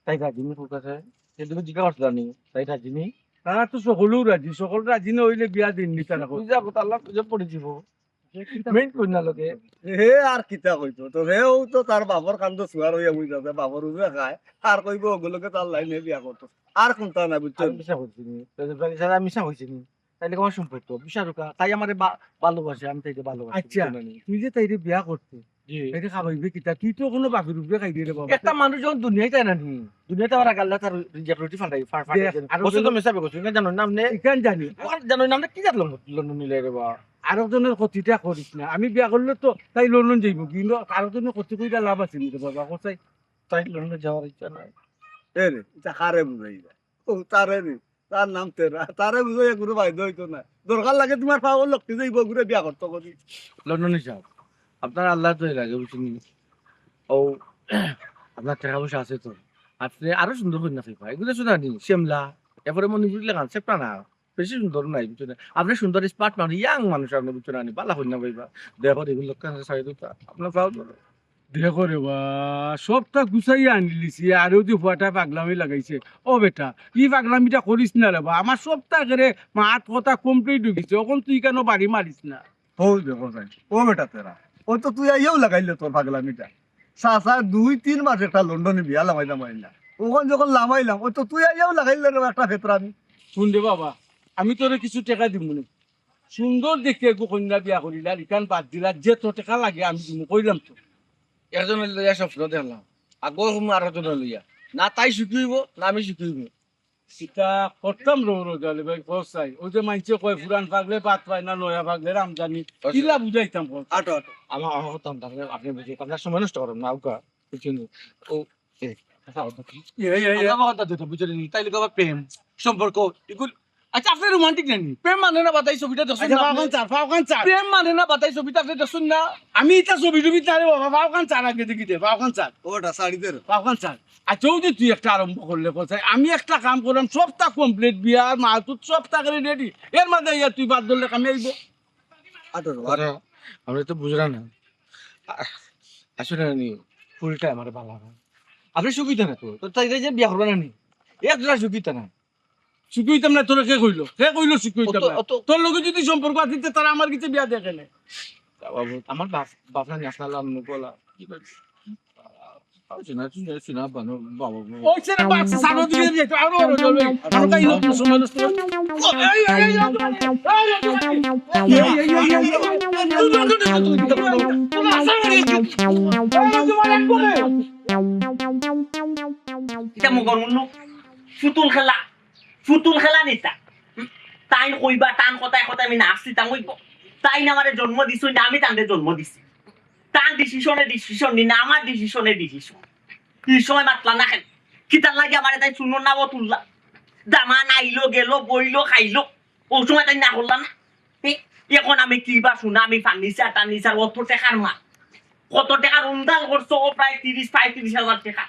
তাই রাজিনী ফুক আছে কিন্তু জিজ্ঞাসা করতে জানি তাই রাজিনী তারা তো সকলেও রাজি সকল রাজি না হইলে বিয়া দিন নি তারা পূজা আল্লাহ পূজা পড়ে যাব মেইন কন্যা লোকে হে আর কিতা কইতো তো হেও তো তার বাবার কান্দ সুয়ার হইয়া মুই যাবে বাবার উবে খায় আর কইব ওগুলোকে তার লাইনে বিয়া করতো আর কোনটা না বুঝছো আমি মিশা করছি নি সারা মিশা হয়েছে নি তাইলে আমার সম্পর্ক বিশারুকা তাই আমারে ভালোবাসে আমি তাইকে ভালোবাসি আচ্ছা তুই যে তাইরে বিয়া করতে এটা খাবাইবে কিতা তুই তো কোনো বাপের রূপে খাই দিয়ে রে বাবা একটা মানুষ যখন দুনিয়ায় তাই না নি দুনিয়াতে আবার গাল্লা তার রিজেক্ট রুটি ফাটাই আর ওসে তো মেসাবে কইছ না জানো নাম নে ইকান জানি আর জানো নাম কি জানলো লন্ডন নিলে রে বাবা আরেকজনের ক্ষতিটা করিস না আমি বিয়া করলে তো তাই লন্ডন যাইব কিন্তু আরেকজনের ক্ষতি কইরা লাভ আছে নি রে বাবা কোথায় তাই লন্ডন যাওয়ার ইচ্ছা নাই এ রে এটা কারে বুঝাই ও তারে রে তার নাম তেরা তারে বুঝাই গুরু ভাই দইতো না দরকার লাগে তোমার পাওয়ার লোকটি যাইব ঘুরে বিয়া করতে করি লন্ডনে যাও আপনার আল্লাহ তো লাগে বুঝছেন ও আপনার টাকা পয়সা আছে তো আপনি আরো সুন্দর কন্যা পাইবা এগুলো শুধু নি শ্যামলা এরপরে মণিপুর লেখান সেপ্টা না বেশি সুন্দর নাই বুঝছেন আপনি সুন্দর স্মার্ট মানুষ ইয়াং মানুষ আপনি বুঝছেন আনি পালা কন্যা পাইবা দেখো এগুলো সাইড আপনার পাও দেখো রে বা সবটা গুছাই আনি লিছি আর যদি ফুয়াটা পাগলামি লাগাইছে ও বেটা ই পাগলামিটা করিস না রে বা আমার সবটা করে মাত কথা কমপ্লিট হয়ে গেছে এখন তুই কেন বাড়ি মারিস না ও দেখো যাই ও বেটা তেরা ও তো তুই আইয়াও লাগাইলে তোর পাগলামিটা সাসা 2-3 মাস একটা লন্ডনে বিয়া লামাইলাম না ওখান যখন লামাইলাম ও তো তুই আইয়াও লাগাইলে রে একটা ক্ষেত্রামি শুন দে বাবা আমি তোরে কিছু টাকা দিব না সুন্দর দেখে একটু কন্যা বিয়া করিলা রিটার্ন বাদ দিলা যে তো টাকা লাগে আমি দিব কইলাম তো একজন লইয়া স্বপ্ন দেখলাম আগর সময় আর একজন লইয়া না তাই শিখিব না আমি শিখিব সেটা করতাম রোজালে ভাই চাই ওই যে মাইছে কয় ফুরান পাগলে বাদ পায় না নয়া পাগলে রামজানি কিলা বুঝাইতাম আটো আটো আমার হতাম তাহলে আপনি বুঝে আপনার সময় নষ্ট করেন না ওকা বুঝছেন ও তাইলে কবা প্রেম সম্পর্ক এগুলো আচ্ছা আপনি রোমান্টিক নেন প্রেম মানে না বাতাই ছবিটা দেখুন প্রেম মানে না বাতাই ছবিটা আপনি দেখুন না আমি এটা ছবি টবি তারে বাবা ফাওকান চার আগে দেখি দে ফাওকান চার ওটা শাড়িদের ফাওকান চার আচ্ছা যদি তুই একটা আরম্ভ করলে কোথায় আমি একটা কাম করলাম সবটা কমপ্লিট বিয়ার মাতুত সবটা করে রেডি এর মাঝে ইয়া তুই বাদ ধরলে কামে আইব আটো আমরা তো বুঝলাম না আসলে নি ফুলটা আমার ভালো না আপনি সুবিধা না তো তাই যে বিয়া করবে না নি একজোড়া সুবিধা না শিখুইতাম না তোরা কে কইলো শিখুইতাম না তোর লোকে যদি সম্পর্ক আছে তারা আমার কাছে বিয়া দেখে না বাবু আমার বাপ না ন্যাশনাল বলা কি করছিস এটা মুগর মুন্নু ফুতুল খেলা নিতা তাই কইবা টান কথায় কথায় আমি নাচছি তা কইব তাই না আমারে জন্ম দিছ না আমি তাদের জন্ম দিছি তার ডিসিশন নি না আমার ডিসিশন কি সময় মাতলা না খেল কিতার লাগে আমার তাই শুনো না ও তুললা দামান আইলো গেল বইলো খাইলো ও সময় তাই না করলাম না এখন আমি কি বা শুনা আমি ফার্নিচার অত টাকার মা কত টাকার উন্দাল করছো ও প্রায় 35,000 টাকা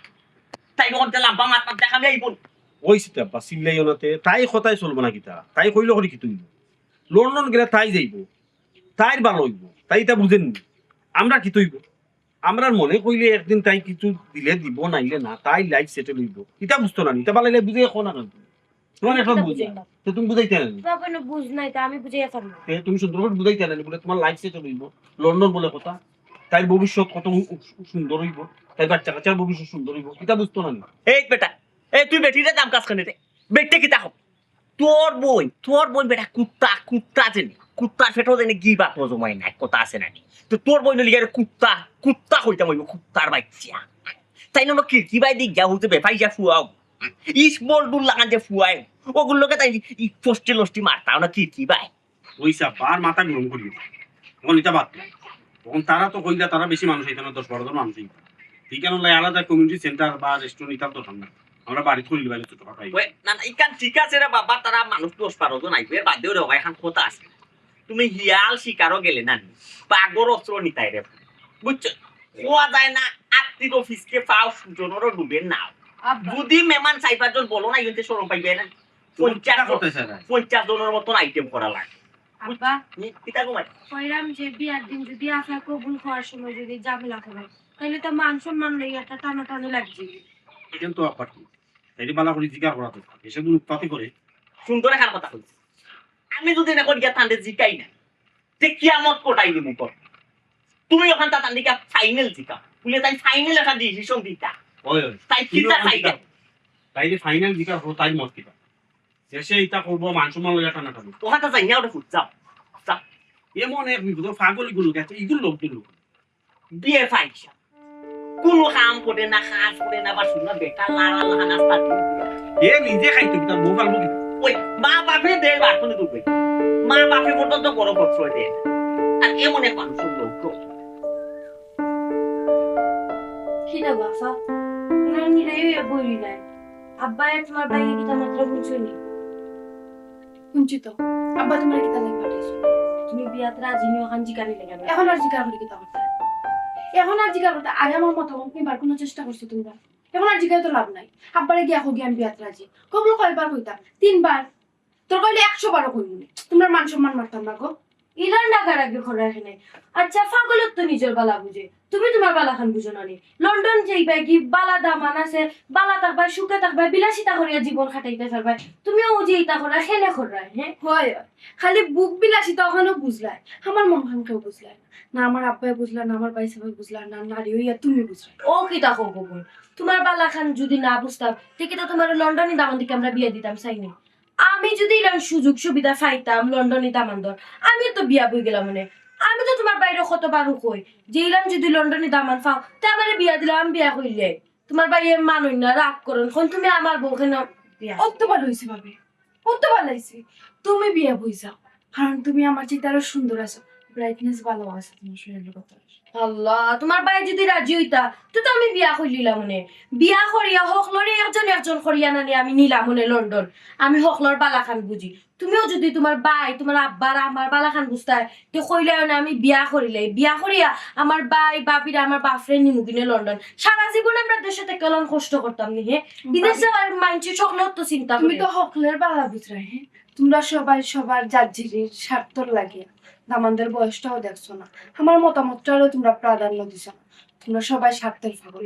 তাই ওখান লাম্বা মাতার দেখা আমি আইব ওই সিটা চিল্লাই ওনাতে তাই কথাই চলবো না কিতা তাই কইলো করি কি তুই লন্ডন গেলে তাই যাইব তাই ভালো হইব তাই এটা বুঝেন আমরা কি তুইব আমরা মনে কইলে একদিন তাই কিছু দিলে দিব নাইলে না তাই লাইফ সেটেল হইব এটা বুঝতো না এটা ভালো বুঝে এখন না তোমার এখন বুঝা তো তুমি বুঝাইতে না বাবা না বুঝ নাই তা আমি বুঝাইয়া পারবো তুমি সুন্দর করে বুঝাইতে না বলে তোমার লাইফ সেটেল হইব লন্ডন বলে কথা তাই ভবিষ্যৎ কত সুন্দর হইব তাই বাচ্চা কাচ্চার ভবিষ্যৎ সুন্দর হইব এটা বুঝতো না এই বেটা এই তুই বেটিটা দাম কাজ করে বেটে কি দেখো তোর বোন বেটা কুত্তা আছে কুত্তার ফেটো জানি কি বাপ জমাই নাই কথা আছে নাকি তো তোর বোন লিগারে কুত্তা হইতাম হইব কুত্তার বাচ্চা তাই না কি বাই দিক যা হইতে বেফাই যা ফুয়াও ইসবল দুল লাগান যে ফুয়াই ওগুলোকে তাই লষ্টি মারতাও না কি বাই ওইসা বার মাথা গরম করি তখন এটা বাদ তখন তারা তো কইলা তারা বেশি মানুষ হইতো না 10-12 জন মানুষ হইতো ঠিক আছে আলাদা কমিউনিটি সেন্টার বা রেস্টুরেন্ট ইতাম তো না আমরা বাড়ি খুলি বাইরে ছোট পাই না ইকান ঠিক আছে রে বাবা তারা মানুষ 10-12 জন আইবে বাদ দিও রে এখন কথা আছে তুমি হিয়াল শিকারও গেলে না পাগর অস্ত্র নিতাই রে বুঝছো কোয়া যায় না আত্মীয় অফিসকে পাও সুজনেরও ডুবে নাও যদি মেমান 4-5 জন বলো না ইনতে শরম পাইবে না পঞ্চাশ করতেছে না 50 জনের মতন আইটেম করা লাগে আব্বা কিতা ঘুমাই কইরাম যে বিয়ার দিন যদি আশা কবুল হওয়ার সময় যদি ঝামেলা করে তাহলে তো মান সম্মান লই একটা টানাটানি লাগছে কিন্তু আপার কি এটি বালা করে জিজ্ঞাসা করা তো এসে গুলো উৎপাতি করে সুন্দর এখান কথা বলছি আমি যদি না করি তান্ডে জিকাই না তে কিয়ামত কোটাই দিব কর তুমি ওখান তান্ডিকা ফাইনাল জিকা বলে তাই ফাইনাল একটা ডিসিশন দিতা ওই তাই কিতা চাইতা তাই যে ফাইনাল জিজ্ঞাসা করো তাই মত কিতা শেষে এটা করবো মানসম্মান লইয়া টানা টানি ওখানটা যাই না ওটা ফুটছাও এমন এক বিপদ পাগলি গুলো গেছে ইগুলো লোক দিল বিয়ে ফাইসা কোনো কাম করে না কাজ করে না বা শুনা বেটা লাড়া লাহা নাস্তা এ নিজে খাইতো তার বউ পারবো কিনা ওই মা বাপে দেয় বাসনে দুবে মা বাপে পর্যন্ত বড় প্রশ্রয় দেয় আর এমন এক মানুষের লোক কি না বাফা না নিরাই বলি নাই আব্বা আর তোমার বাইকে কি মাত্র বুঝছনি শুনছি তো আব্বা তোমার কিতা লাগে পাঠাইছো তুমি বিয়াত রাজি নিও কান জিকানি লাগে না এখন আর জিজ্ঞাসা করি কিতা করতে এখন আর জিজ্ঞাসা করতে আগে আমার মতো কিবার কোনো চেষ্টা করছো তোমরা এখন আর জিজ্ঞাসা তো লাভ নাই আব্বারে গিয়া হোক আমি বিয়াত রাজি কবল কয়বার কইতাম 3 বার তোর কইলে 100 বারও কইনি তোমরা মান সম্মান মারতাম না গো ইলার নাগার আগে খরা এখানে আচ্ছা পাগলত তো নিজের বালা বুঝে তুমি তোমার বালা খান বুঝো না নি লন্ডন যাইবা কি বালা দামান আছে বালা থাকবা সুখে থাকবা বিলাসিতা করিয়া জীবন খাটাইতে পারবা তুমিও যে ইতা করা খেলে করা হ্যাঁ হয় খালি বুক বিলাসী তখনও বুঝলাই আমার মন খান কেউ বুঝলাই না আমার আব্বাই বুঝলা না আমার ভাই সবাই বুঝলা না নারী হইয়া তুমি বুঝলাই ও কি তা কব বোন তোমার বালা খান যদি না বুঝতাম ঠিক তো তোমার লন্ডনে দামান দিকে আমরা বিয়ে দিতাম চাইনি আমি যদি এরকম সুযোগ সুবিধা পাইতাম লন্ডনে দামান দর আমি তো বিয়া বই গেলাম মনে আমি তো তোমার বাইরে কতবারও কই যে এলাম যদি লন্ডনে দামান পাও তা আমারে বিয়া দিলাম বিয়া কইলে তোমার বাইরে মানুষ না রাগ করুন কোন তুমি আমার বউকে না বিয়া অত ভালো হয়েছে ভাবি অত ভালো হয়েছে তুমি বিয়ে বুঝাও কারণ তুমি আমার চেয়ে আরো সুন্দর আছো ব্রাইটনেস ভালো আছে তোমার শরীরের কথা আল্লাহ তোমার ভাই যদি রাজি হইতা তো আমি বিয়া কইলিলাম মনে বিয়া করিয়া হকলরে একজন একজন করিয়া নানি আমি নিলাম মনে লন্ডন আমি হকলর বালাখান বুঝি তুমিও যদি তোমার ভাই তোমার আব্বার আমার বালাখান বুঝতাই তো কইলে না আমি বিয়া করিলে বিয়া করিয়া আমার ভাই বাপিরা আমার বাপরে নিমুকিনে লন্ডন সারা জীবন আমরা দেশে থেকে কেমন কষ্ট করতাম নি হ্যাঁ বিদেশে আর মাইনছে সকলেও তো চিন্তা তুমি করে তো হকলের বালা বুঝরাই হ্যাঁ তোমরা সবাই সবার জার্জির স্বার্থর লাগিয়া আমাদের বয়সটাও দেখছো না আমার মতামতটারও তোমরা প্রাধান্য দিছো না তোমরা সবাই স্বার্থের পাগল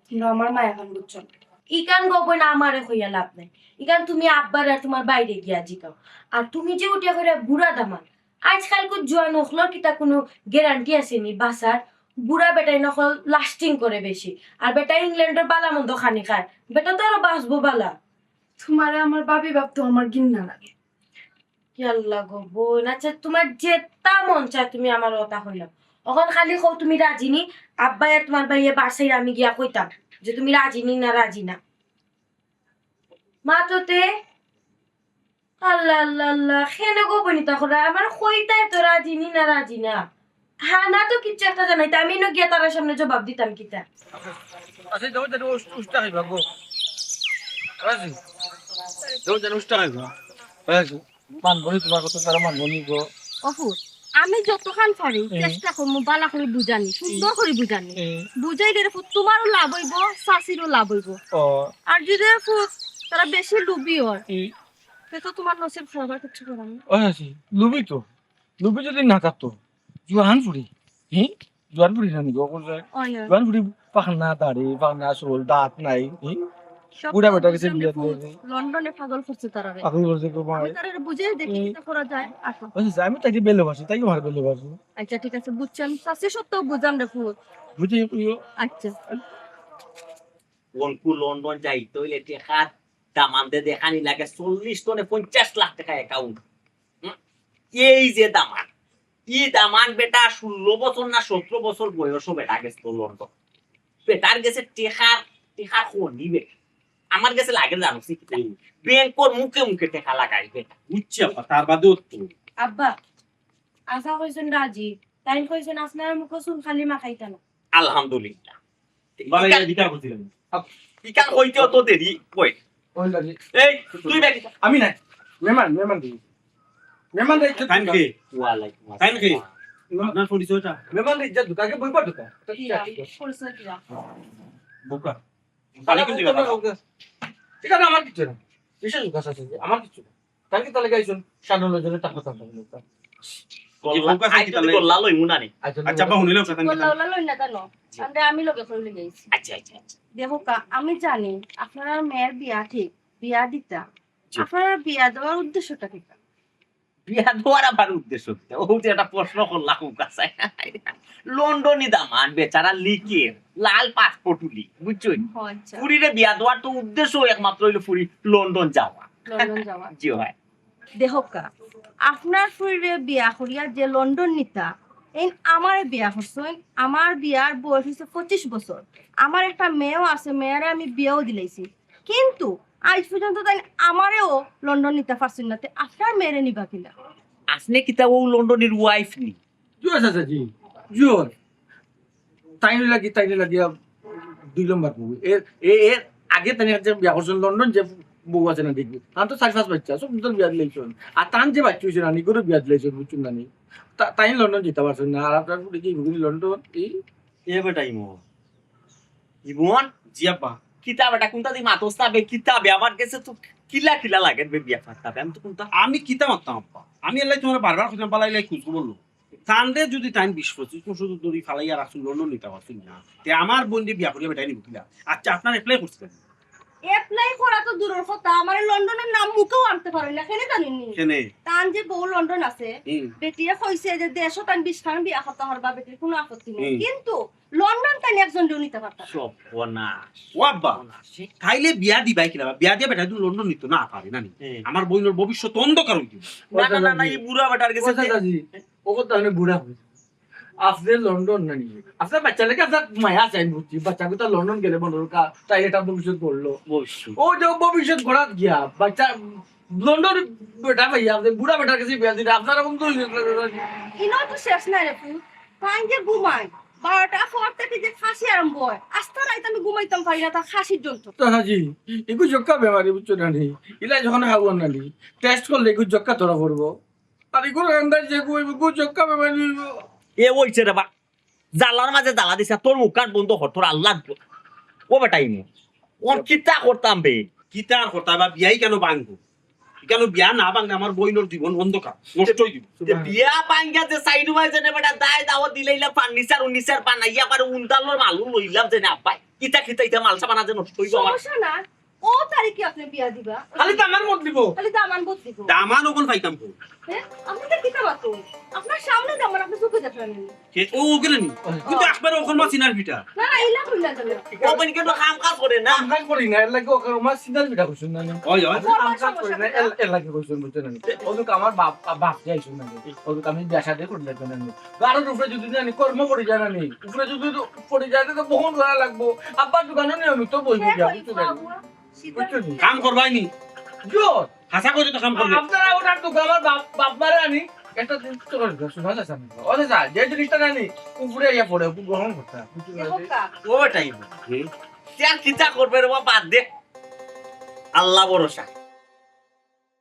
তোমরা আমার মা এখন বুঝছো না ইকান গবই না আমারে কইয়া লাভ নাই ইকান তুমি আব্বার আর তোমার বাইরে গিয়া জিকাও আর তুমি যে উঠিয়া করে বুড়া দামান আজকাল কো জোয়ান হলো কিতা কোনো গ্যারান্টি আছে নি বাসার বুড়া বেটাই নকল লাস্টিং করে বেশি আর বেটা ইংল্যান্ডের বালা মন্দ খানি খায় বেটা তো আরো বাঁচবো বালা তোমারে আমার বাবি বাপ তো আমার ঘৃণা লাগে আল্লাহ গো বোন আচ্ছা তোমার যেটা মন চায় তুমি আমার কথা হইলাম এখন খালি কও তুমি রাজি নি আব্বা আর তোমার ভাইয়ে বাসাই আমি গিয়া কইতাম যে তুমি রাজি নি না রাজি না মাত্রতে আল্লাহ আল্লাহ আল্লাহ খেলে গো বনি তখন আমার কইতাই তো রাজি নি না রাজি না হ্যাঁ না তো কিচ্ছু একটা জানাইতে আমি না গিয়া তার সামনে জবাব দিতাম কিতা আচ্ছা যাও জানো উস্তা খাইবা গো আচ্ছা যাও জানো উস্তা খাইবা আচ্ছা মানবনি তোমার কথা তারা মানবনি গো অফুর আমি যতখান পারি চেষ্টা করবো বালা করে বুঝানি সুন্দর করে বুঝানি বুঝাই দিলে তোমারও লাভ হইব শাশিরও লাভ হইব ও আর যদি তারা বেশি লুবি হয় তো তোমার নসিব সবার কিছু করার না আচ্ছা লুবি যদি না থাকতো জোয়ান ফুড়ি হ্যাঁ জোয়ান ফুড়ি না গো জোয়ান ফুড়ি পাখনা দাড়ি পাখনা চুল দাঁত নাই বুড়া বেটা কিছু বিয়ে দিয়ে লন্ডনে পাগল করছে তারা আপনি বলছে গো ভাই আমি তারা বুঝে দেখি কি করা যায় আসো আচ্ছা আমি তাকে ভালোবাসি তাই আমার ভালোবাসি আচ্ছা ঠিক আছে বুঝছেন শাশি সত্য বুঝাম রে ফুল বুঝি আচ্ছা গল্প লন্ডন যাইতে হইলে টেকা দামানতে দেখানি লাগে 40 টনে 50 লাখ টাকা অ্যাকাউন্ট এই যে দামান দামান বেটা 16 বছর না 17 বছর বয়সও বেটা গেছে তো লন্ডন বেটার গেছে টেকা খনি বেটা আমার কাছে লাগে জানো ব্যাংকর মুখে মুখে টেকা লাগাই বেটা বুঝছি তার বাদেও আব্বা আশা কইছেন রাজি তাই কইছেন আপনার মুখ শুন খালি মাখাইতা না আলহামদুলিল্লাহ বাবা এই বিচার করছিলেন ইকান হইতেও তো দেরি কই ওই লাগি এই তুই বেটি আমি নাই মেহমান দিই মেহমান দিই টাইম কে ওয়ালাইকুম টাইম কে আসসালাম আপনার পরিচয়টা মেহমান দিই যা দুকাকে বই পড় দুকা পরিচয় দিলা বোকা তাহলে কিন্তু কথা এটা না আমার কিছু না বিশেষ কথা আছে যে আমার কিছু না তাকে তাহলে গাইছুন সাধারণ জন্য টাকা কথা বলতো গোল্লা লইমু না নি আচ্ছা আব্বা শুনিলাম কথা গোল্লা ওলা লই না জানো আমরা আমি লগে কইলে গেছি আচ্ছা আচ্ছা আচ্ছা দেখো কা আমি জানি আপনার মেয়ের বিয়া ঠিক বিয়া দিতা আপনার বিয়া দেওয়ার উদ্দেশ্যটা কি বিয়া দেওয়ার আবার উদ্দেশ্য কি? ও যে একটা প্রশ্ন করলা খুব কাছে লন্ডনি দামান বেচারা লিকের লাল পাসপোর্ট উলি বুঝছো আচ্ছা ফুরিরে বিয়া দেওয়ার তো উদ্দেশ্য একমাত্র হইলো ফুরি লন্ডন যাওয়া লন্ডন যাওয়া জি হয় দেখো কা আপনার শরীরে বিয়া করিয়া যে লন্ডন নিতা এই আমার বিয়া করছেন আমার বিয়ার বয়স হচ্ছে 25 বছর আমার একটা মেয়েও আছে মেয়েরে আমি বিয়েও দিলাইছি কিন্তু আজ পর্যন্ত তাই আমারেও লন্ডন নিতে পারছেন না তে আপনার মেয়েরে নিবা কিনা আসনে কিতা ও লন্ডনের ওয়াইফ নি জোর চাচাজি জোর তাইনি লাগিয়া 2 নম্বর বউ এর আগে তানি যে বিয়া করছেন লন্ডন যে বউ আছে না দেখবি তার তো 4-5 বাচ্চা সব তো বিয়া দিলেছেন আর তান যে বাচ্চা হয়েছে নানি করে বিয়া দিলেছেন বুঝছেন নানি তাই লন্ডন যেতে পারছেন না আর আপনার পুরো যে লন্ডন এই এ বেটা ইমন জি আব্বা কিতা বেটা কোনটা দি মাতস্তা বে কিতা বে আমার কাছে তো কিলা কিলা লাগে বে বিয়া ফাটা আমি তো কোনটা আমি কিতা মারতাম আব্বা আমি এলাই তোমার বারবার খুঁজলাম পালাইলাই খুঁজবো বললো তান্ডে যদি টাইম 20-25 বছর ধরে ফালাইয়া রাখছি লন্ডন নিতে পারছি না তে আমার বন্ধু বিয়া করিয়া বেটাই নিব কিলা আচ্ছা আপনার এপ্লাই করছিলেন অ্যাপ্লাই করা তো দূরের কথা আমার লন্ডনের নাম মুখেও আনতে পারেন না কেন জানেননি কেনে তান যে বউ লন্ডন আছে হুম। বেটিয়ে কইছে যে 150 টান 20 টান বিয়া করতে হরবা বেটির কোনো আপত্তি নেই হুম। কিন্তু লন্ডন তাই একজন দিও নিতে পারতা সব না ও আব্বা খাইলে বিয়া দিবাই কিলা বিয়া দিয়া বেটা তুমি লন্ডন নিত না পারে নানি আমার বইনের ভবিষ্যৎ অন্ধকার হইতো না এই বুড়া বেটার কাছে চাচাজি ও কথা মানে বুড়া হয়েছে আপনি লন্ডন নানি আপনার বাচ্চা লেগে আপনার মায়া চাই বুঝছি বাচ্চাকে তো লন্ডন গেলে মনে কা তাই এটা ভবিষ্যৎ করলো বসু ও যে ভবিষ্যৎ গড়াত গিয়া বাচ্চা লন্ডন বেটা ভাইয়া আপনি বুড়া বেটার কাছে বিয়া দিলে আপনার এমন তো ইনো তো শেষ নাই রে ফুল তাই যে ঘুমাই 12টা পর থেকে যে খাসি আরম্ভ হয় আস্তে রাইতে আমি ঘুমাইতাম পারি না তার খাসির জন্য চাচাজি এগু জক্কা বেমারি বুঝছো নানি ইলা যখন খাবো নানি টেস্ট করলে এগু জক্কা ধরা পড়বো আর এগুলো আন্দাজ যে এগু জক্কা বেমারি এ ওইছে রে বা জালার মাঝে জ্বালা দিছে তোর মুখ কান বন্ধ হর তোর আল্লাহ ও বেটা ইমো ওর কিতা করতাম বে কিতা আর কথা বা বিয়াই কেন ভাঙবো কেন বিয়া না ভাঙলে আমার বইনের জীবন অন্ধকার নষ্ট হয়ে দিব যে বিয়া পাঙ্গা যে সাইড ওয়াইজ নে বেটা দাই দাও দিলাইলা ফার্নিচার উনিচার বানাইয়া পারে উনতালোর মালু লইলাম যে না পাই কিতা কিতা ইতা মালসা বানা যে নষ্ট হইব আমার সমস্যা না ও তারিখে আপনি বিয়া দিবা খালি তো আমার মত দিব খালি দামান বদ দিব দামান ওপন পাইতাম কো হ্যাঁ আপনি তো কিতা বাতো আপনার সামনে দামান আপনি চোখে দেখলেন কে ও গেলে নি কিন্তু একবার ওখন মা সিনার ভিটা না না ইলা কইলা যাবে ও বনি কিন্তু কাম কাজ করে না কাজ করি না এর লাগে ওকে আমার সিনাল বিটা করছেন না ওই ওই কাজ করি না এর লাগে করছেন বুঝছেন না ওকে আমার বাপ যাইছেন না ওকে আমি ব্যবসা দিয়ে করলে কেন গাড়ির উপরে যদি জানি কর্ম করে জানা নেই উপরে যদি পড়ে যায় তো বহু ধরা লাগবো আব্বার দোকানে নিয়ে আমি তো বইব যা বুঝছেন কাম করবাই নি জোর হাসা করে তো কাম করবে আপনারা ওটার দোকান আমার বাপ মারে আনি একটা জিনিস তো করে শোনা যাচ্ছে না ওদের যা যে জিনিসটা জানি উপরে ইয়া পড়ে গ্রহণ করতে ও বেটা ইমো কিতা কিতা করবে রে বাদ দে আল্লাহ ভরসা